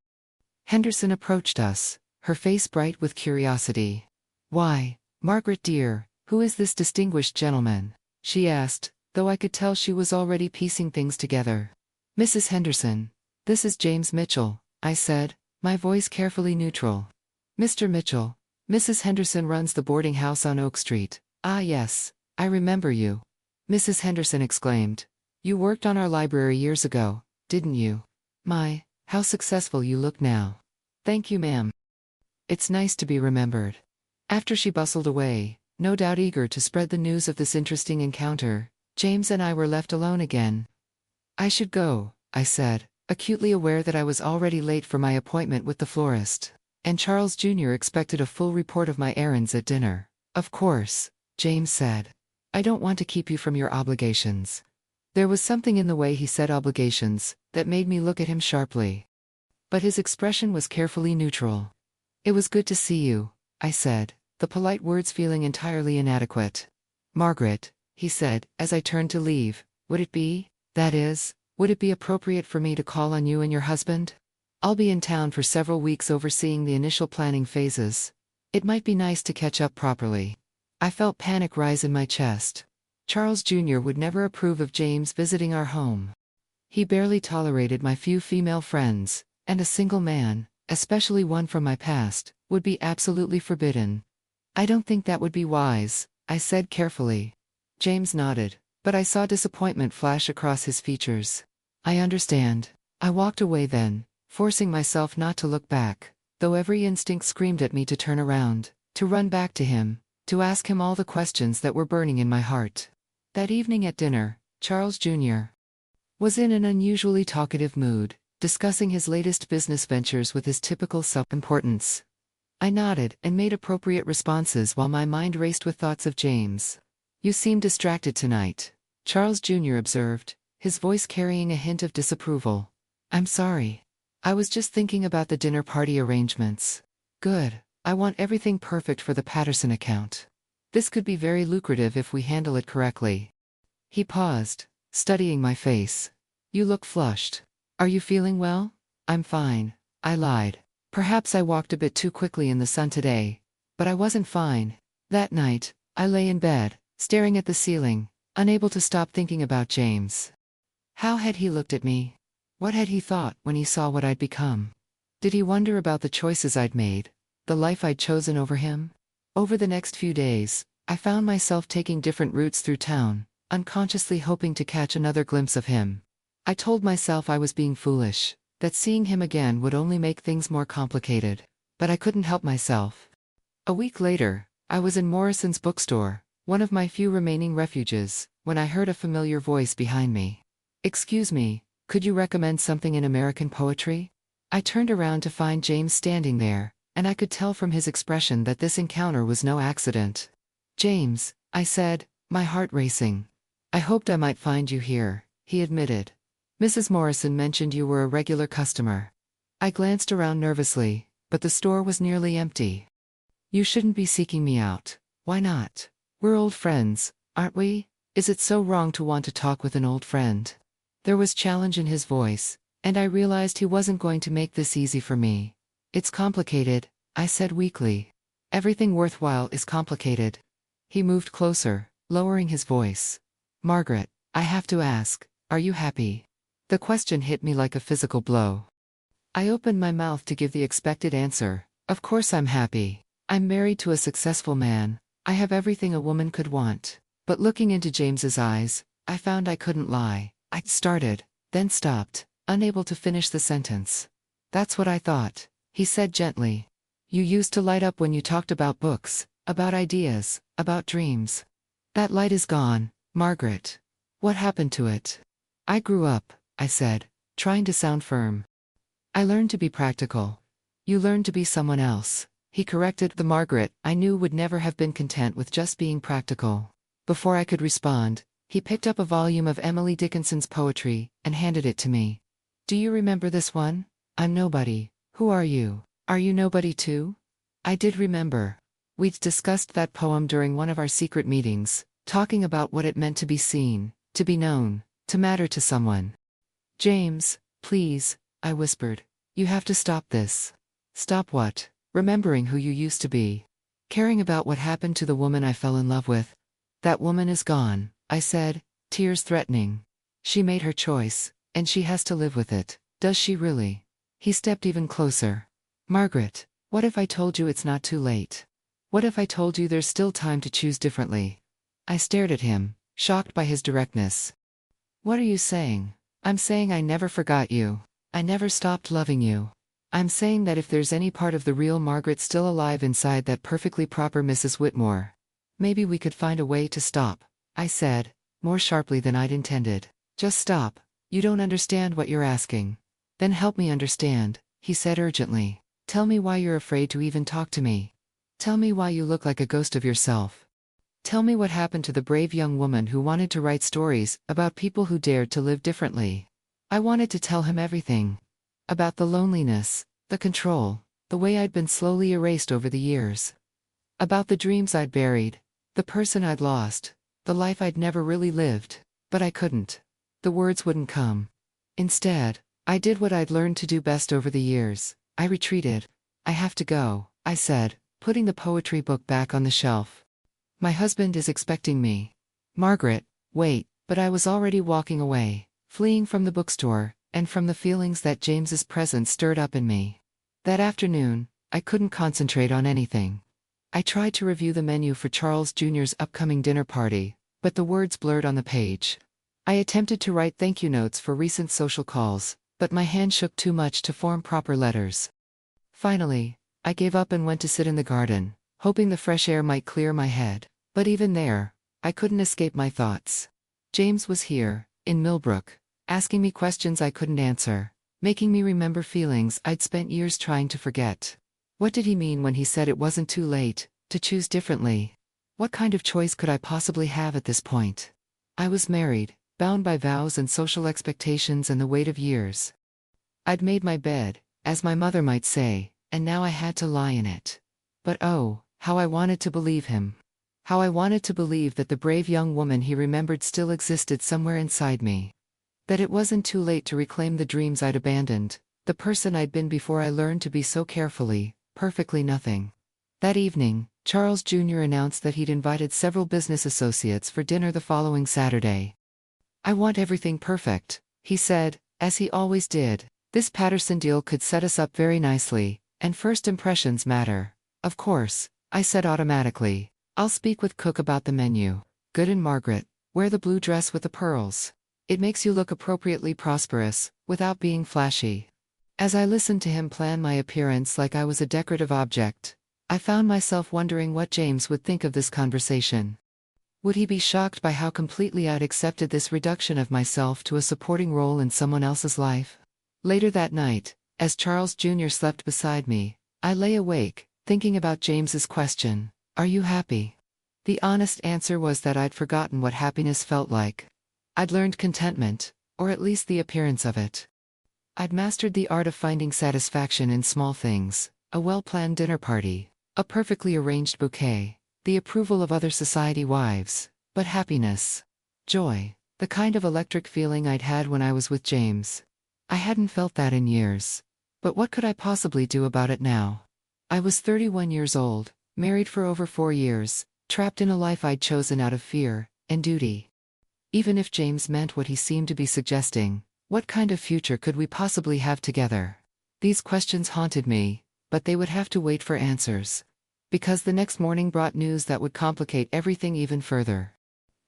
Henderson approached us, her face bright with curiosity. Why, Margaret dear, who is this distinguished gentleman? She asked, though I could tell she was already piecing things together. Mrs. Henderson, this is James Mitchell, I said, my voice carefully neutral. Mr. Mitchell, Mrs. Henderson runs the boarding house on Oak Street. Ah yes, I remember you. Mrs. Henderson exclaimed. You worked on our library years ago, didn't you? My, how successful you look now. Thank you, ma'am. It's nice to be remembered. After she bustled away, no doubt eager to spread the news of this interesting encounter, James and I were left alone again. I should go, I said, acutely aware that I was already late for my appointment with the florist, and Charles Jr. expected a full report of my errands at dinner. Of course, James said. I don't want to keep you from your obligations. There was something in the way he said obligations that made me look at him sharply. But his expression was carefully neutral. It was good to see you, I said, the polite words feeling entirely inadequate. Margaret, he said, as I turned to leave, would it be appropriate for me to call on you and your husband? I'll be in town for several weeks overseeing the initial planning phases. It might be nice to catch up properly. I felt panic rise in my chest. Charles Jr. would never approve of James visiting our home. He barely tolerated my few female friends, and a single man, especially one from my past, would be absolutely forbidden. I don't think that would be wise, I said carefully. James nodded, but I saw disappointment flash across his features. I understand. I walked away then, forcing myself not to look back, though every instinct screamed at me to turn around, to run back to him, to ask him all the questions that were burning in my heart. That evening at dinner, Charles Jr. was in an unusually talkative mood, discussing his latest business ventures with his typical self-importance. I nodded and made appropriate responses while my mind raced with thoughts of James. You seem distracted tonight, Charles Jr. observed, his voice carrying a hint of disapproval. I'm sorry. I was just thinking about the dinner party arrangements. Good. I want everything perfect for the Patterson account. This could be very lucrative if we handle it correctly. He paused, studying my face. You look flushed. Are you feeling well? I'm fine, I lied. Perhaps I walked a bit too quickly in the sun today, but I wasn't fine. That night, I lay in bed, staring at the ceiling, unable to stop thinking about James. How had he looked at me? What had he thought when he saw what I'd become? Did he wonder about the choices I'd made, the life I'd chosen over him? Over the next few days, I found myself taking different routes through town, unconsciously hoping to catch another glimpse of him. I told myself I was being foolish, that seeing him again would only make things more complicated. But I couldn't help myself. A week later, I was in Morrison's bookstore, one of my few remaining refuges, when I heard a familiar voice behind me. Excuse me, could you recommend something in American poetry? I turned around to find James standing there, and I could tell from his expression that this encounter was no accident. "James," I said, my heart racing. "I hoped I might find you here," he admitted. "Mrs. Morrison mentioned you were a regular customer." I glanced around nervously, but the store was nearly empty. "You shouldn't be seeking me out." "Why not? We're old friends, aren't we? Is it so wrong to want to talk with an old friend?" There was challenge in his voice, and I realized he wasn't going to make this easy for me. "It's complicated," I said weakly. "Everything worthwhile is complicated." He moved closer, lowering his voice. "Margaret, I have to ask, are you happy?" The question hit me like a physical blow. I opened my mouth to give the expected answer. "Of course I'm happy. I'm married to a successful man. I have everything a woman could want." But looking into James's eyes, I found I couldn't lie. I started, then stopped, unable to finish the sentence. "That's what I thought," he said gently. "You used to light up when you talked about books, about ideas, about dreams. That light is gone, Margaret. What happened to it?" "I grew up," I said, trying to sound firm. "I learned to be practical." "You learned to be someone else," he corrected. The Margaret I knew would never have been content with just being practical. Before I could respond, he picked up a volume of Emily Dickinson's poetry and handed it to me. "Do you remember this one? I'm nobody. Who are you? Are you nobody too?" I did remember. We'd discussed that poem during one of our secret meetings, talking about what it meant to be seen, to be known, to matter to someone. "James, please," I whispered. "You have to stop this." "Stop what?" "Remembering who you used to be. Caring about what happened to the woman I fell in love with." "That woman is gone," I said, tears threatening. "She made her choice, and she has to live with it." "Does she really?" He stepped even closer. "Margaret, what if I told you it's not too late? What if I told you there's still time to choose differently?" I stared at him, shocked by his directness. "What are you saying?" "I'm saying I never forgot you. I never stopped loving you. I'm saying that if there's any part of the real Margaret still alive inside that perfectly proper Mrs. Whitmore, maybe we could find a way to stop," I said, more sharply than I'd intended. "Just stop. You don't understand what you're asking." "Then help me understand," he said urgently. "Tell me why you're afraid to even talk to me. Tell me why you look like a ghost of yourself. Tell me what happened to the brave young woman who wanted to write stories about people who dared to live differently." I wanted to tell him everything. About the loneliness, the control, the way I'd been slowly erased over the years. About the dreams I'd buried, the person I'd lost, the life I'd never really lived. But I couldn't. The words wouldn't come. Instead, I did what I'd learned to do best over the years. I retreated. "I have to go," I said, putting the poetry book back on the shelf. "My husband is expecting me." "Margaret, wait," but I was already walking away, fleeing from the bookstore, and from the feelings that James's presence stirred up in me. That afternoon, I couldn't concentrate on anything. I tried to review the menu for Charles Jr.'s upcoming dinner party, but the words blurred on the page. I attempted to write thank you notes for recent social calls, but my hand shook too much to form proper letters. Finally, I gave up and went to sit in the garden, hoping the fresh air might clear my head. But even there, I couldn't escape my thoughts. James was here, in Millbrook, asking me questions I couldn't answer, making me remember feelings I'd spent years trying to forget. What did he mean when he said it wasn't too late to choose differently? What kind of choice could I possibly have at this point? I was married, bound by vows and social expectations and the weight of years. I'd made my bed, as my mother might say, and now I had to lie in it. But oh, how I wanted to believe him. How I wanted to believe that the brave young woman he remembered still existed somewhere inside me. That it wasn't too late to reclaim the dreams I'd abandoned, the person I'd been before I learned to be so carefully, perfectly nothing. That evening, Charles Jr. announced that he'd invited several business associates for dinner the following Saturday. "I want everything perfect," he said, as he always did. "This Patterson deal could set us up very nicely, and first impressions matter." "Of course," I said automatically. "I'll speak with Cook about the menu." "Good, and Margaret, wear the blue dress with the pearls. It makes you look appropriately prosperous, without being flashy." As I listened to him plan my appearance like I was a decorative object, I found myself wondering what James would think of this conversation. Would he be shocked by how completely I'd accepted this reduction of myself to a supporting role in someone else's life? Later that night, as Charles Jr. slept beside me, I lay awake, thinking about James's question, "Are you happy?" The honest answer was that I'd forgotten what happiness felt like. I'd learned contentment, or at least the appearance of it. I'd mastered the art of finding satisfaction in small things, a well-planned dinner party, a perfectly arranged bouquet, the approval of other society wives, but happiness, joy, the kind of electric feeling I'd had when I was with James. I hadn't felt that in years. But what could I possibly do about it now? I was 31 years old, married for over 4 years, trapped in a life I'd chosen out of fear and duty. Even if James meant what he seemed to be suggesting, what kind of future could we possibly have together? These questions haunted me, but they would have to wait for answers. Because the next morning brought news that would complicate everything even further.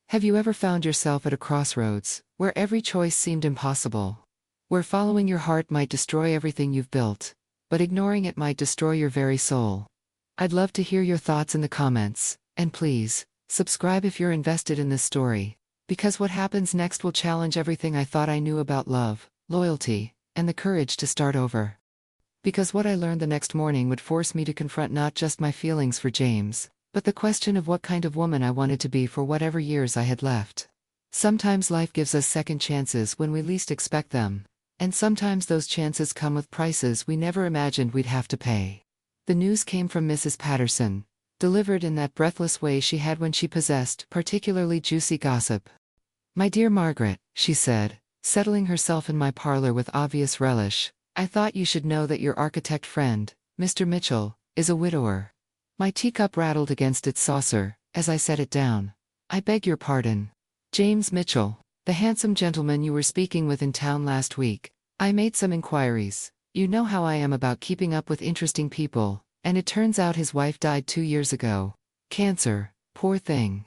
Have you ever found yourself at a crossroads, where every choice seemed impossible? Where following your heart might destroy everything you've built, but ignoring it might destroy your very soul? I'd love to hear your thoughts in the comments, and please, subscribe if you're invested in this story, because what happens next will challenge everything I thought I knew about love, loyalty, and the courage to start over. Because what I learned the next morning would force me to confront not just my feelings for James, but the question of what kind of woman I wanted to be for whatever years I had left. Sometimes life gives us second chances when we least expect them. And sometimes those chances come with prices we never imagined we'd have to pay. The news came from Mrs. Patterson, delivered in that breathless way she had when she possessed particularly juicy gossip. "My dear Margaret," she said, settling herself in my parlor with obvious relish, "I thought you should know that your architect friend, Mr. Mitchell, is a widower." My teacup rattled against its saucer, as I set it down. "I beg your pardon. James Mitchell, the handsome gentleman you were speaking with in town last week. I made some inquiries. You know how I am about keeping up with interesting people, and it turns out his wife died 2 years ago. Cancer, poor thing.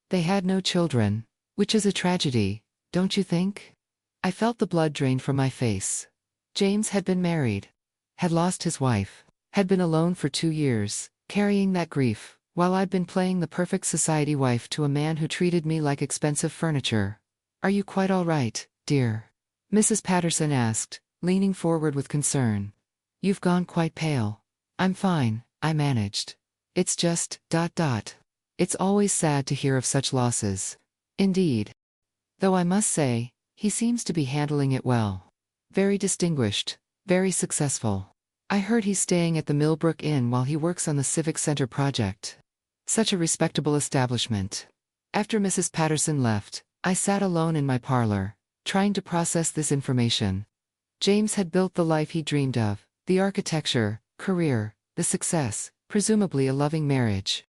They had no children, which is a tragedy, don't you think?" I felt the blood drain from my face. James had been married, had lost his wife, had been alone for 2 years, carrying that grief, while I'd been playing the perfect society wife to a man who treated me like expensive furniture. "Are you quite all right, dear?" Mrs. Patterson asked, leaning forward with concern. "You've gone quite pale." "I'm fine," I managed. "It's just, ... It's always sad to hear of such losses." "Indeed. Though I must say, he seems to be handling it well. Very distinguished, very successful. I heard he's staying at the Millbrook Inn while he works on the Civic Center project. Such a respectable establishment." After Mrs. Patterson left, I sat alone in my parlor, trying to process this information. James had built the life he dreamed of, the architecture, career, the success, presumably a loving marriage.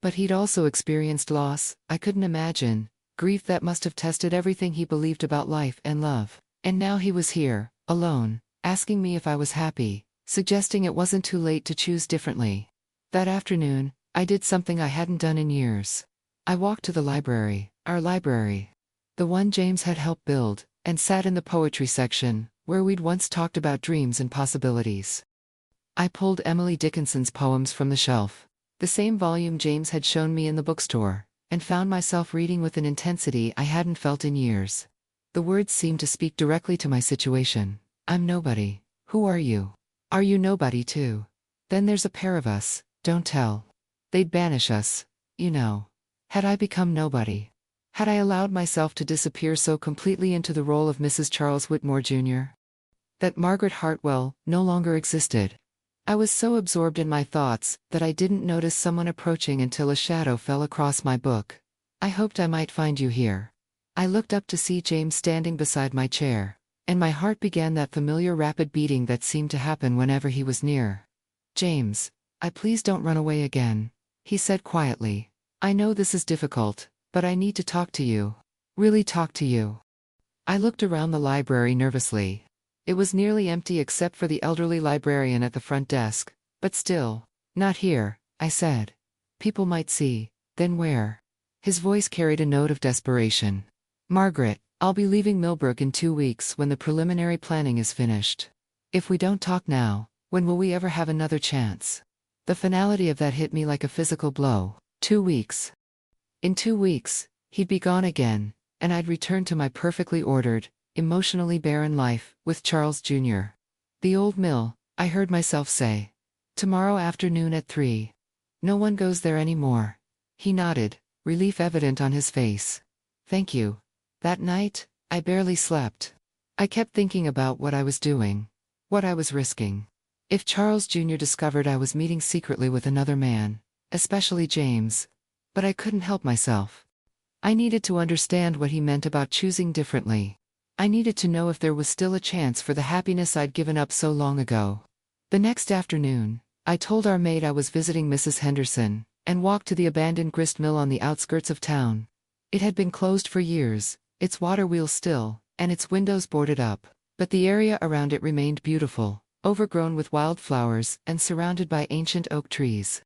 But he'd also experienced loss, I couldn't imagine, grief that must have tested everything he believed about life and love. And now he was here, alone, asking me if I was happy, suggesting it wasn't too late to choose differently. That afternoon, I did something I hadn't done in years. I walked to the library, our library. The one James had helped build, and sat in the poetry section, where we'd once talked about dreams and possibilities. I pulled Emily Dickinson's poems from the shelf, the same volume James had shown me in the bookstore, and found myself reading with an intensity I hadn't felt in years. The words seemed to speak directly to my situation. "I'm nobody. Who are you? Are you nobody too? Then there's a pair of us, don't tell. They'd banish us, you know." Had I become nobody? Had I allowed myself to disappear so completely into the role of Mrs. Charles Whitmore Jr.? That Margaret Hartwell no longer existed. I was so absorbed in my thoughts that I didn't notice someone approaching until a shadow fell across my book. "I hoped I might find you here." I looked up to see James standing beside my chair, and my heart began that familiar rapid beating that seemed to happen whenever he was near. "James, please don't run away again," he said quietly. "I know this is difficult, but I need to talk to you. Really talk to you." I looked around the library nervously. It was nearly empty except for the elderly librarian at the front desk, but still, "Not here," I said. "People might see." "Then where?" His voice carried a note of desperation. "Margaret, I'll be leaving Millbrook in 2 weeks when the preliminary planning is finished. If we don't talk now, when will we ever have another chance?" The finality of that hit me like a physical blow. 2 weeks. In 2 weeks, he'd be gone again, and I'd return to my perfectly ordered, emotionally barren life with Charles Jr. "The old mill," I heard myself say. Tomorrow afternoon at 3. No one goes there anymore. He nodded, relief evident on his face. Thank you. That night, I barely slept. I kept thinking about what I was doing. What I was risking. If Charles Jr. discovered I was meeting secretly with another man, especially James. But I couldn't help myself. I needed to understand what he meant about choosing differently. I needed to know if there was still a chance for the happiness I'd given up so long ago. The next afternoon, I told our maid I was visiting Mrs. Henderson, and walked to the abandoned grist mill on the outskirts of town. It had been closed for years, its water wheels still, and its windows boarded up, but the area around it remained beautiful, overgrown with wildflowers and surrounded by ancient oak trees.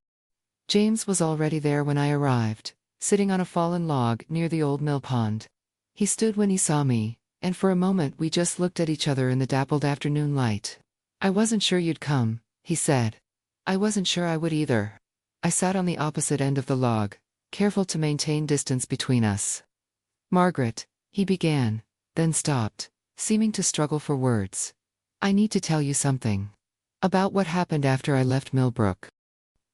James was already there when I arrived, sitting on a fallen log near the old mill pond. He stood when he saw me, and for a moment we just looked at each other in the dappled afternoon light. I wasn't sure you'd come, he said. I wasn't sure I would either. I sat on the opposite end of the log, careful to maintain distance between us. Margaret, he began, then stopped, seeming to struggle for words. I need to tell you something. About what happened after I left Millbrook.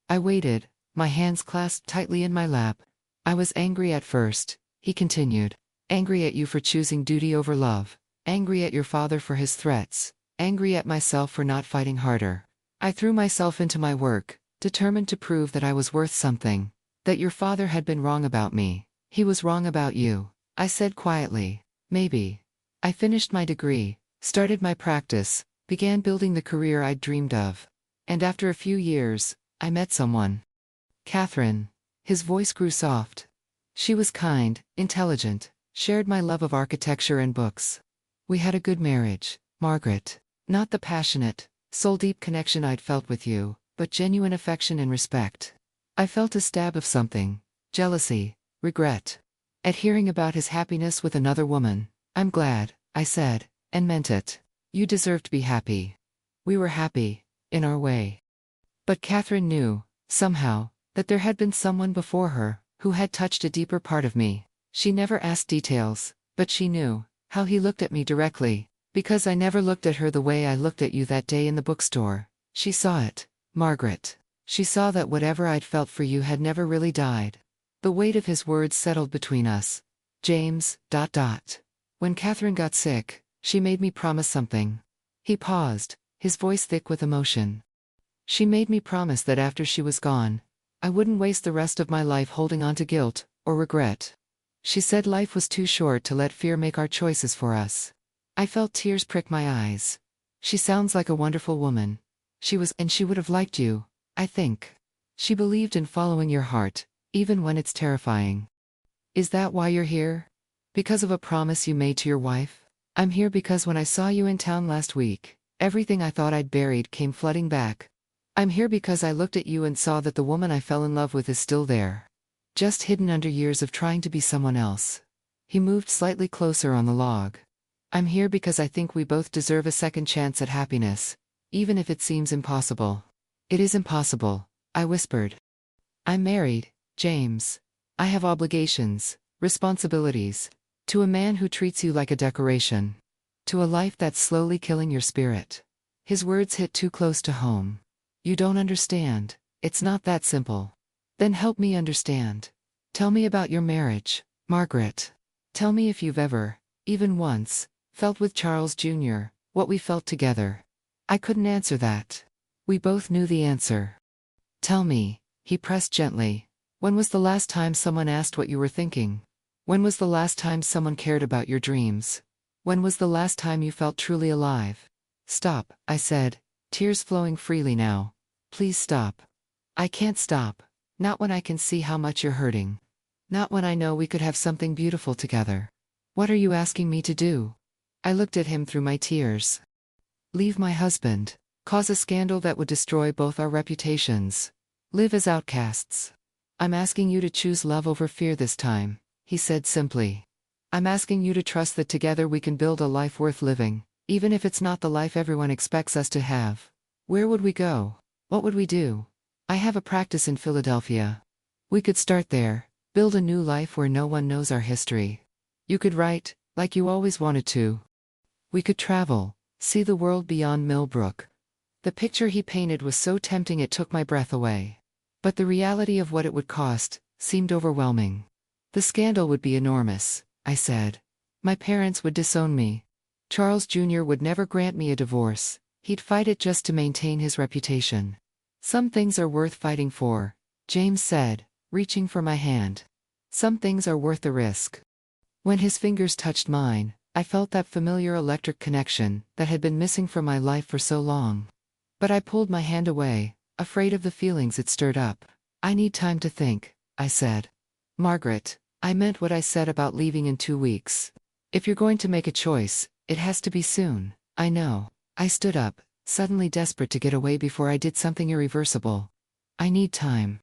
I waited, my hands clasped tightly in my lap. I was angry at first, he continued. Angry at you for choosing duty over love. Angry at your father for his threats. Angry at myself for not fighting harder. I threw myself into my work, determined to prove that I was worth something. That your father had been wrong about me. He was wrong about you, I said quietly. Maybe. I finished my degree, started my practice, began building the career I'd dreamed of. And after a few years, I met someone. Catherine. His voice grew soft. She was kind, intelligent, shared my love of architecture and books. We had a good marriage, Margaret. Not the passionate, soul-deep connection I'd felt with you, but genuine affection and respect. I felt a stab of something, jealousy, regret. At hearing about his happiness with another woman. I'm glad, I said, and meant it. You deserve to be happy. We were happy, in our way. But Catherine knew, somehow, that there had been someone before her, who had touched a deeper part of me. She never asked details, but she knew how he looked at me directly, because I never looked at her the way I looked at you that day in the bookstore. She saw it, Margaret. She saw that whatever I'd felt for you had never really died. The weight of his words settled between us. James. When Catherine got sick, she made me promise something. He paused, his voice thick with emotion. She made me promise that after she was gone, I wouldn't waste the rest of my life holding on to guilt or regret. She said life was too short to let fear make our choices for us. I felt tears prick my eyes. She sounds like a wonderful woman. And she would have liked you, I think. She believed in following your heart, even when it's terrifying. Is that why you're here? Because of a promise you made to your wife? I'm here because when I saw you in town last week, everything I thought I'd buried came flooding back. I'm here because I looked at you and saw that the woman I fell in love with is still there. Just hidden under years of trying to be someone else. He moved slightly closer on the log. I'm here because I think we both deserve a second chance at happiness, even if it seems impossible. It is impossible, I whispered. I'm married, James. I have obligations, responsibilities. To a man who treats you like a decoration. To a life that's slowly killing your spirit. His words hit too close to home. You don't understand. It's not that simple. Then help me understand. Tell me about your marriage, Margaret. Tell me if you've ever, even once, felt with Charles Jr., what we felt together. I couldn't answer that. We both knew the answer. Tell me, he pressed gently. When was the last time someone asked what you were thinking? When was the last time someone cared about your dreams? When was the last time you felt truly alive? Stop, I said, tears flowing freely now. Please stop. I can't stop. Not when I can see how much you're hurting. Not when I know we could have something beautiful together. What are you asking me to do? I looked at him through my tears. Leave my husband. Cause a scandal that would destroy both our reputations. Live as outcasts. I'm asking you to choose love over fear this time, he said simply. I'm asking you to trust that together we can build a life worth living, even if it's not the life everyone expects us to have. Where would we go? What would we do? I have a practice in Philadelphia. We could start there, build a new life where no one knows our history. You could write, like you always wanted to. We could travel, see the world beyond Millbrook. The picture he painted was so tempting it took my breath away. But the reality of what it would cost seemed overwhelming. The scandal would be enormous, I said. My parents would disown me. Charles Jr. would never grant me a divorce. He'd fight it just to maintain his reputation. Some things are worth fighting for, James said, reaching for my hand. Some things are worth the risk. When his fingers touched mine, I felt that familiar electric connection that had been missing from my life for so long. But I pulled my hand away, afraid of the feelings it stirred up. I need time to think, I said. Margaret, I meant what I said about leaving in 2 weeks. If you're going to make a choice, it has to be soon, I know. I stood up, suddenly desperate to get away before I did something irreversible. I need time.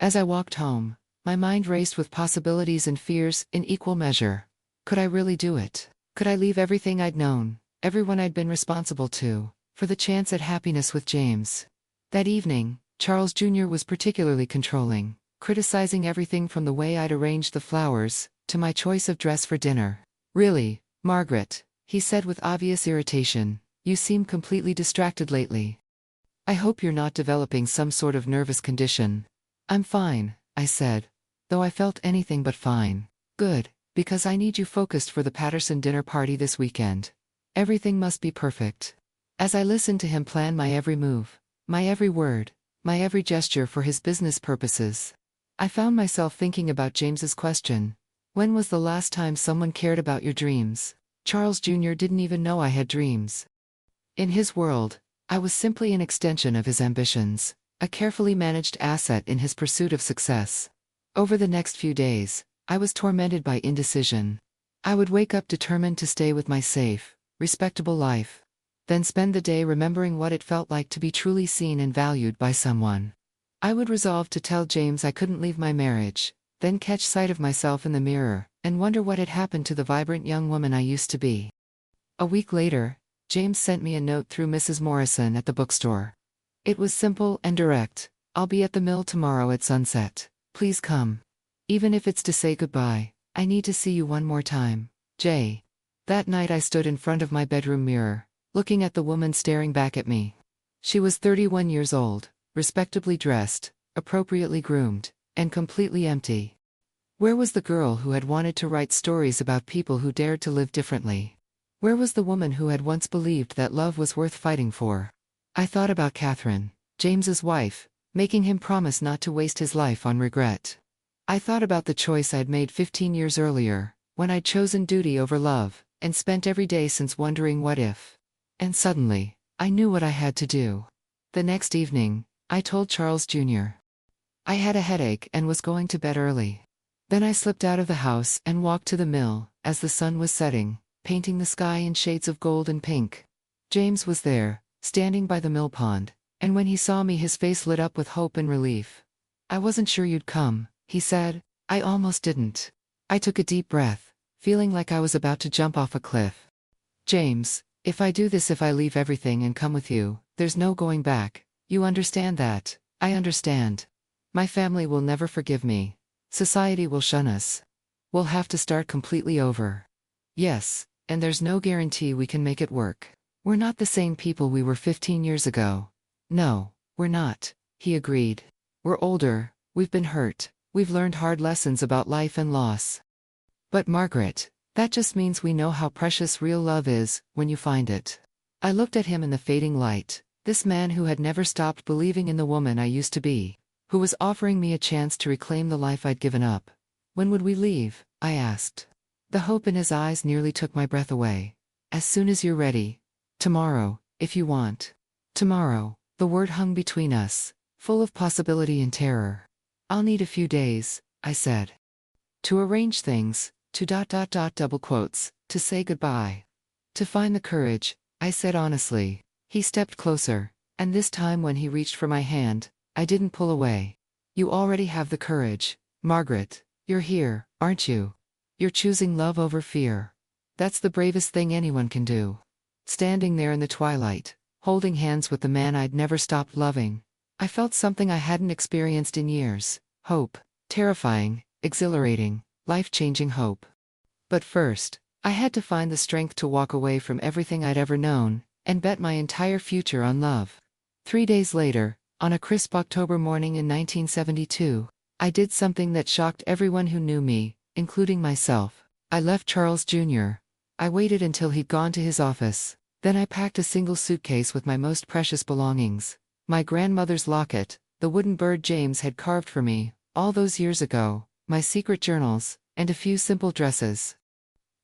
As I walked home, my mind raced with possibilities and fears in equal measure. Could I really do it? Could I leave everything I'd known, everyone I'd been responsible to, for the chance at happiness with James? That evening, Charles Jr. was particularly controlling, criticizing everything from the way I'd arranged the flowers, to my choice of dress for dinner. Really, Margaret, he said with obvious irritation, you seem completely distracted lately. I hope you're not developing some sort of nervous condition. I'm fine, I said, though I felt anything but fine. Good, because I need you focused for the Patterson dinner party this weekend. Everything must be perfect. As I listened to him plan my every move, my every word, my every gesture for his business purposes, I found myself thinking about James's question. When was the last time someone cared about your dreams? Charles Jr. didn't even know I had dreams. In his world, I was simply an extension of his ambitions, a carefully managed asset in his pursuit of success. Over the next few days, I was tormented by indecision. I would wake up determined to stay with my safe, respectable life, then spend the day remembering what it felt like to be truly seen and valued by someone. I would resolve to tell James I couldn't leave my marriage, then catch sight of myself in the mirror, and wonder what had happened to the vibrant young woman I used to be. A week later, James sent me a note through Mrs. Morrison at the bookstore. It was simple and direct. I'll be at the mill tomorrow at sunset. Please come. Even if it's to say goodbye, I need to see you one more time, Jay. That night I stood in front of my bedroom mirror, looking at the woman staring back at me. She was 31 years old, respectably dressed, appropriately groomed, and completely empty. Where was the girl who had wanted to write stories about people who dared to live differently? Where was the woman who had once believed that love was worth fighting for? I thought about Catherine, James's wife, making him promise not to waste his life on regret. I thought about the choice I'd made 15 years earlier, when I'd chosen duty over love, and spent every day since wondering what if. And suddenly, I knew what I had to do. The next evening, I told Charles Jr. I had a headache and was going to bed early. Then I slipped out of the house and walked to the mill, as the sun was setting, painting the sky in shades of gold and pink. James was there, standing by the mill pond, and when he saw me his face lit up with hope and relief. I wasn't sure you'd come, he said. I almost didn't. I took a deep breath, feeling like I was about to jump off a cliff. James, if I do this, if I leave everything and come with you, there's no going back. You understand that? I understand. My family will never forgive me. Society will shun us. We'll have to start completely over. Yes, and there's no guarantee we can make it work. We're not the same people we were 15 years ago. No, we're not, he agreed. We're older, we've been hurt, we've learned hard lessons about life and loss. But Margaret, that just means we know how precious real love is, when you find it. I looked at him in the fading light, this man who had never stopped believing in the woman I used to be, who was offering me a chance to reclaim the life I'd given up. When would we leave? I asked. The hope in his eyes nearly took my breath away. As soon as you're ready. Tomorrow, if you want. Tomorrow, the word hung between us, full of possibility and terror. I'll need a few days, I said. To arrange things, to ... double quotes, to say goodbye. To find the courage, I said honestly. He stepped closer, and this time when he reached for my hand, I didn't pull away. You already have the courage, Margaret. You're here, aren't you? You're choosing love over fear. That's the bravest thing anyone can do. Standing there in the twilight, holding hands with the man I'd never stopped loving, I felt something I hadn't experienced in years. Hope. Terrifying, exhilarating, life-changing hope. But first, I had to find the strength to walk away from everything I'd ever known, and bet my entire future on love. 3 days later, on a crisp October morning in 1972, I did something that shocked everyone who knew me, including myself. I left Charles Jr. I waited until he'd gone to his office. Then I packed a single suitcase with my most precious belongings. My grandmother's locket, the wooden bird James had carved for me, all those years ago, my secret journals, and a few simple dresses.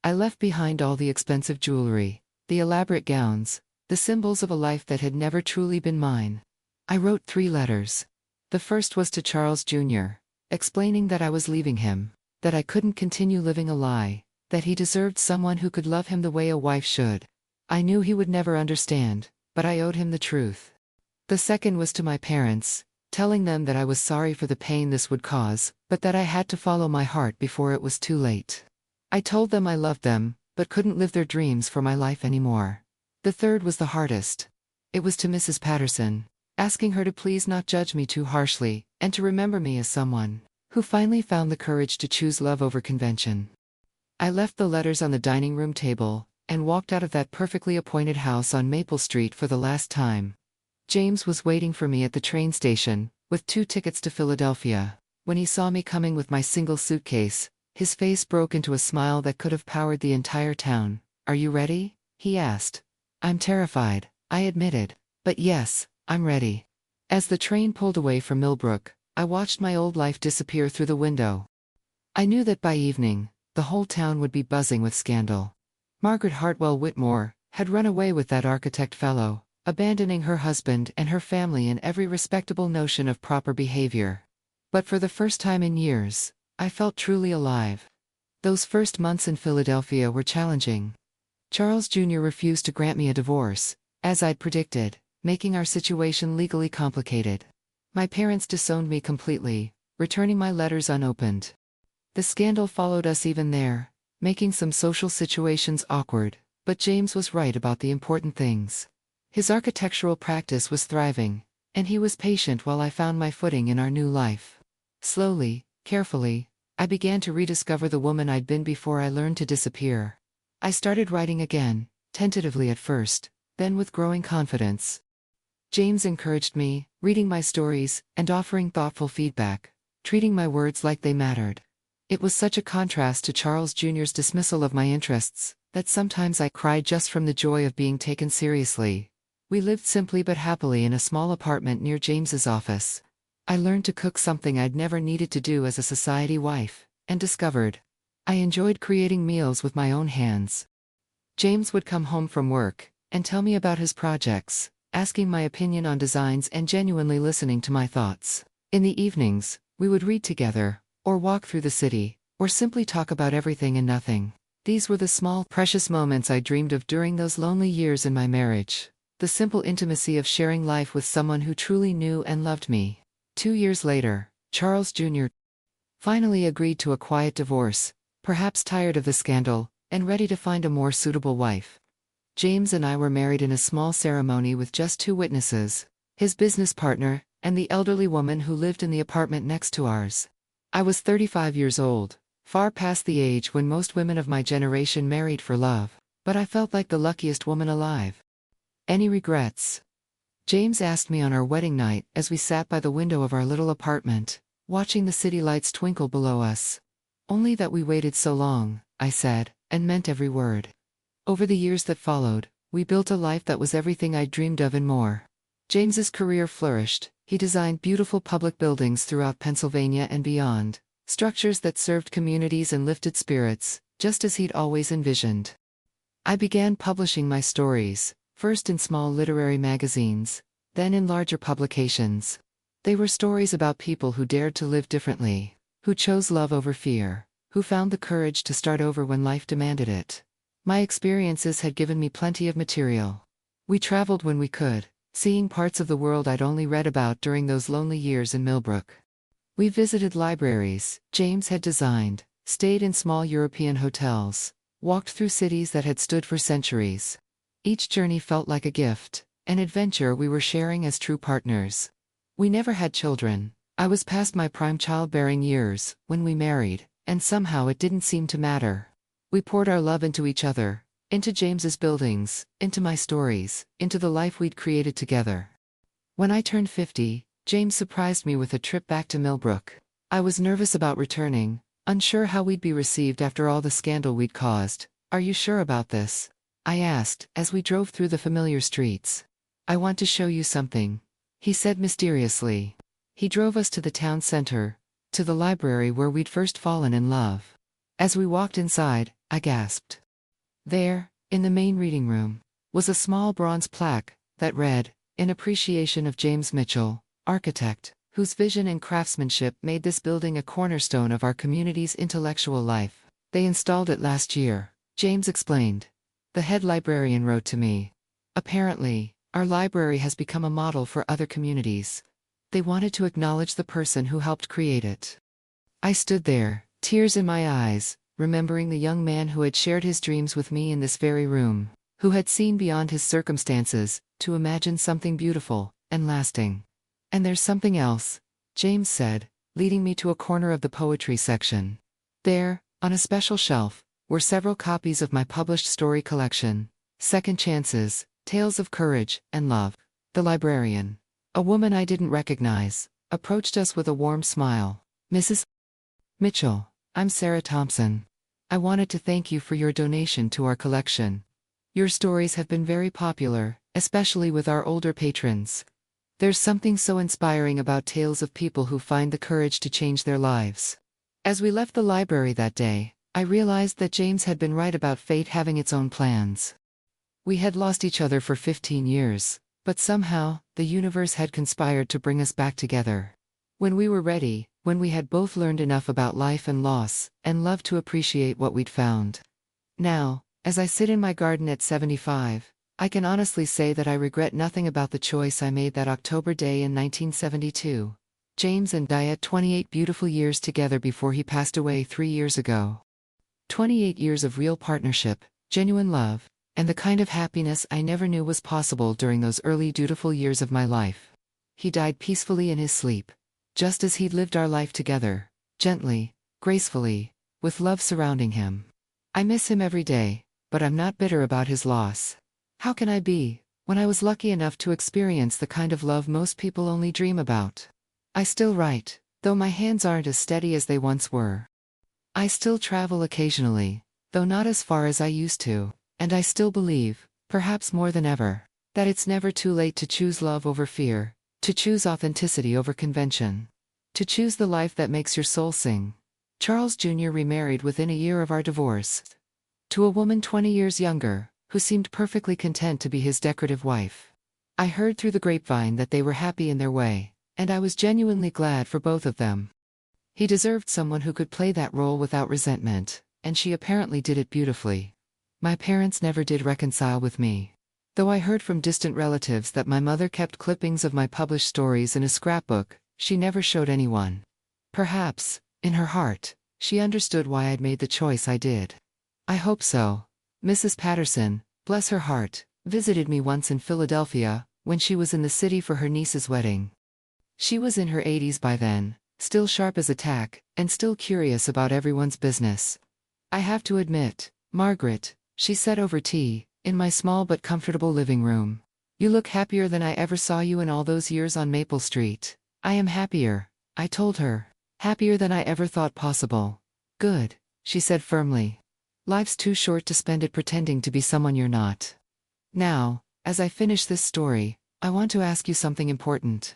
I left behind all the expensive jewelry, the elaborate gowns, the symbols of a life that had never truly been mine. I wrote 3 letters. The first was to Charles Jr., explaining that I was leaving him, that I couldn't continue living a lie, that he deserved someone who could love him the way a wife should. I knew he would never understand, but I owed him the truth. The second was to my parents, telling them that I was sorry for the pain this would cause, but that I had to follow my heart before it was too late. I told them I loved them, but couldn't live their dreams for my life anymore. The third was the hardest. It was to Mrs. Patterson, asking her to please not judge me too harshly, and to remember me as someone who finally found the courage to choose love over convention. I left the letters on the dining room table, and walked out of that perfectly appointed house on Maple Street for the last time. James was waiting for me at the train station, with 2 tickets to Philadelphia. When he saw me coming with my single suitcase, his face broke into a smile that could have powered the entire town. "Are you ready?" he asked. "I'm terrified," I admitted. "But yes, I'm ready." As the train pulled away from Millbrook, I watched my old life disappear through the window. I knew that by evening, the whole town would be buzzing with scandal. Margaret Hartwell Whitmore had run away with that architect fellow, abandoning her husband and her family and every respectable notion of proper behavior. But for the first time in years, I felt truly alive. Those first months in Philadelphia were challenging. Charles Jr. refused to grant me a divorce, as I'd predicted, making our situation legally complicated. My parents disowned me completely, returning my letters unopened. The scandal followed us even there, making some social situations awkward, but James was right about the important things. His architectural practice was thriving, and he was patient while I found my footing in our new life. Slowly, carefully, I began to rediscover the woman I'd been before I learned to disappear. I started writing again, tentatively at first, then with growing confidence. James encouraged me, reading my stories and offering thoughtful feedback, treating my words like they mattered. It was such a contrast to Charles Jr.'s dismissal of my interests, that sometimes I cried just from the joy of being taken seriously. We lived simply but happily in a small apartment near James's office. I learned to cook something I'd never needed to do as a society wife, and discovered I enjoyed creating meals with my own hands. James would come home from work and tell me about his projects, asking my opinion on designs and genuinely listening to my thoughts. In the evenings, we would read together, or walk through the city, or simply talk about everything and nothing. These were the small, precious moments I dreamed of during those lonely years in my marriage. The simple intimacy of sharing life with someone who truly knew and loved me. 2 years later, Charles Jr. finally agreed to a quiet divorce, perhaps tired of the scandal, and ready to find a more suitable wife. James and I were married in a small ceremony with just 2 witnesses, his business partner, and the elderly woman who lived in the apartment next to ours. I was 35 years old, far past the age when most women of my generation married for love, but I felt like the luckiest woman alive. Any regrets? James asked me on our wedding night as we sat by the window of our little apartment, watching the city lights twinkle below us. "Only that we waited so long," I said, and meant every word. Over the years that followed, we built a life that was everything I'd dreamed of and more. James's career flourished. He designed beautiful public buildings throughout Pennsylvania and beyond, structures that served communities and lifted spirits, just as he'd always envisioned. I began publishing my stories, first in small literary magazines, then in larger publications. They were stories about people who dared to live differently, who chose love over fear, who found the courage to start over when life demanded it. My experiences had given me plenty of material. We traveled when we could, seeing parts of the world I'd only read about during those lonely years in Millbrook. We visited libraries James had designed, stayed in small European hotels, walked through cities that had stood for centuries. Each journey felt like a gift, an adventure we were sharing as true partners. We never had children. I was past my prime childbearing years when we married, and somehow it didn't seem to matter. We poured our love into each other, into James's buildings, into my stories, into the life we'd created together. When I turned 50, James surprised me with a trip back to Millbrook. I was nervous about returning, unsure how we'd be received after all the scandal we'd caused. "Are you sure about this?" I asked, as we drove through the familiar streets. "I want to show you something," he said mysteriously. He drove us to the town center, to the library where we'd first fallen in love. As we walked inside, I gasped. There, in the main reading room, was a small bronze plaque that read, "In appreciation of James Mitchell, architect, whose vision and craftsmanship made this building a cornerstone of our community's intellectual life." "They installed it last year," James explained. The head librarian wrote to me. "Apparently, our library has become a model for other communities." They wanted to acknowledge the person who helped create it. I stood there, tears in my eyes, remembering the young man who had shared his dreams with me in this very room, who had seen beyond his circumstances, to imagine something beautiful and lasting. "And there's something else," James said, leading me to a corner of the poetry section. There, on a special shelf, were several copies of my published story collection, Second Chances, Tales of Courage and Love. The librarian, a woman I didn't recognize, approached us with a warm smile. "Mrs. Mitchell, I'm Sarah Thompson. I wanted to thank you for your donation to our collection. Your stories have been very popular, especially with our older patrons. There's something so inspiring about tales of people who find the courage to change their lives." As we left the library that day, I realized that James had been right about fate having its own plans. We had lost each other for 15 years, but somehow, the universe had conspired to bring us back together. When we were ready, when we had both learned enough about life and loss, and loved to appreciate what we'd found. Now, as I sit in my garden at 75, I can honestly say that I regret nothing about the choice I made that October day in 1972. James and I had 28 beautiful years together before he passed away 3 years ago. 28 years of real partnership, genuine love, and the kind of happiness I never knew was possible during those early dutiful years of my life. He died peacefully in his sleep, just as he'd lived our life together, gently, gracefully, with love surrounding him. I miss him every day, but I'm not bitter about his loss. How can I be, when I was lucky enough to experience the kind of love most people only dream about? I still write, though my hands aren't as steady as they once were. I still travel occasionally, though not as far as I used to. And I still believe, perhaps more than ever, that it's never too late to choose love over fear, to choose authenticity over convention, to choose the life that makes your soul sing. Charles Jr. remarried within a year of our divorce, to a woman 20 years younger, who seemed perfectly content to be his decorative wife. I heard through the grapevine that they were happy in their way, and I was genuinely glad for both of them. He deserved someone who could play that role without resentment, and she apparently did it beautifully. My parents never did reconcile with me. Though I heard from distant relatives that my mother kept clippings of my published stories in a scrapbook, she never showed anyone. Perhaps, in her heart, she understood why I'd made the choice I did. I hope so. Mrs. Patterson, bless her heart, visited me once in Philadelphia, when she was in the city for her niece's wedding. She was in her 80s by then, still sharp as a tack, and still curious about everyone's business. "I have to admit, Margaret," she said over tea, in my small but comfortable living room, "you look happier than I ever saw you in all those years on Maple Street." "I am happier," I told her. "Happier than I ever thought possible." "Good," she said firmly. "Life's too short to spend it pretending to be someone you're not." Now, as I finish this story, I want to ask you something important.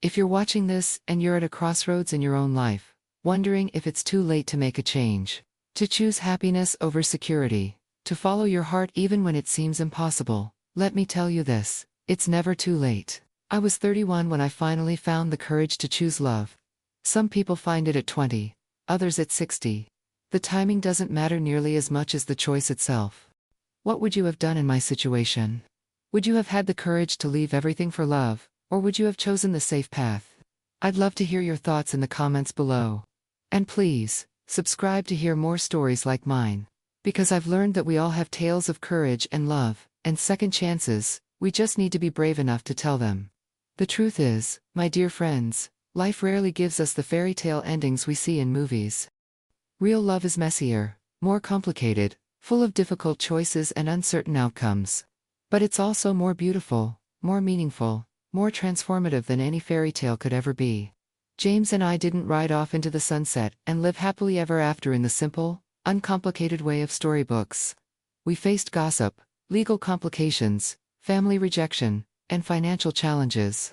If you're watching this and you're at a crossroads in your own life, wondering if it's too late to make a change, to choose happiness over security, to follow your heart even when it seems impossible, let me tell you this: it's never too late. I was 31 when I finally found the courage to choose love. Some people find it at 20, others at 60. The timing doesn't matter nearly as much as the choice itself. What would you have done in my situation? Would you have had the courage to leave everything for love, or would you have chosen the safe path? I'd love to hear your thoughts in the comments below. And please, subscribe to hear more stories like mine. Because I've learned that we all have tales of courage and love, and second chances, we just need to be brave enough to tell them. The truth is, my dear friends, life rarely gives us the fairy tale endings we see in movies. Real love is messier, more complicated, full of difficult choices and uncertain outcomes. But it's also more beautiful, more meaningful, more transformative than any fairy tale could ever be. James and I didn't ride off into the sunset and live happily ever after in the simple, uncomplicated way of storybooks. We faced gossip, legal complications, family rejection, and financial challenges.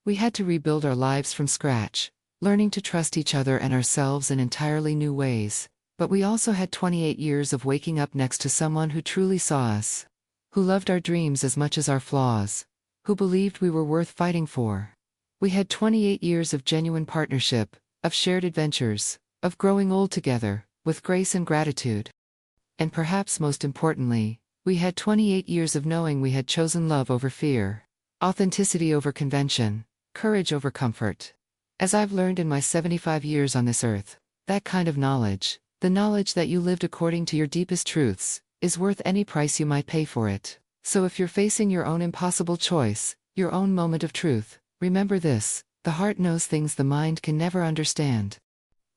We had to rebuild our lives from scratch, learning to trust each other and ourselves in entirely new ways. But we also had 28 years of waking up next to someone who truly saw us, who loved our dreams as much as our flaws, who believed we were worth fighting for. We had 28 years of genuine partnership, of shared adventures, of growing old together, with grace and gratitude. And perhaps most importantly, we had 28 years of knowing we had chosen love over fear, authenticity over convention, courage over comfort. As I've learned in my 75 years on this earth, that kind of knowledge, the knowledge that you lived according to your deepest truths, is worth any price you might pay for it. So if you're facing your own impossible choice, your own moment of truth, remember this: the heart knows things the mind can never understand.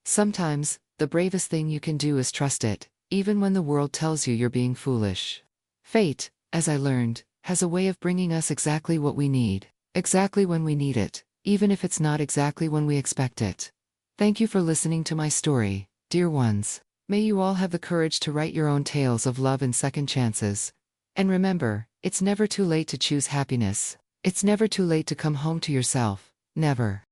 Sometimes, the bravest thing you can do is trust it, even when the world tells you you're being foolish. Fate, as I learned, has a way of bringing us exactly what we need, exactly when we need it, even if it's not exactly when we expect it. Thank you for listening to my story, dear ones. May you all have the courage to write your own tales of love and second chances. And remember, it's never too late to choose happiness. It's never too late to come home to yourself. Never.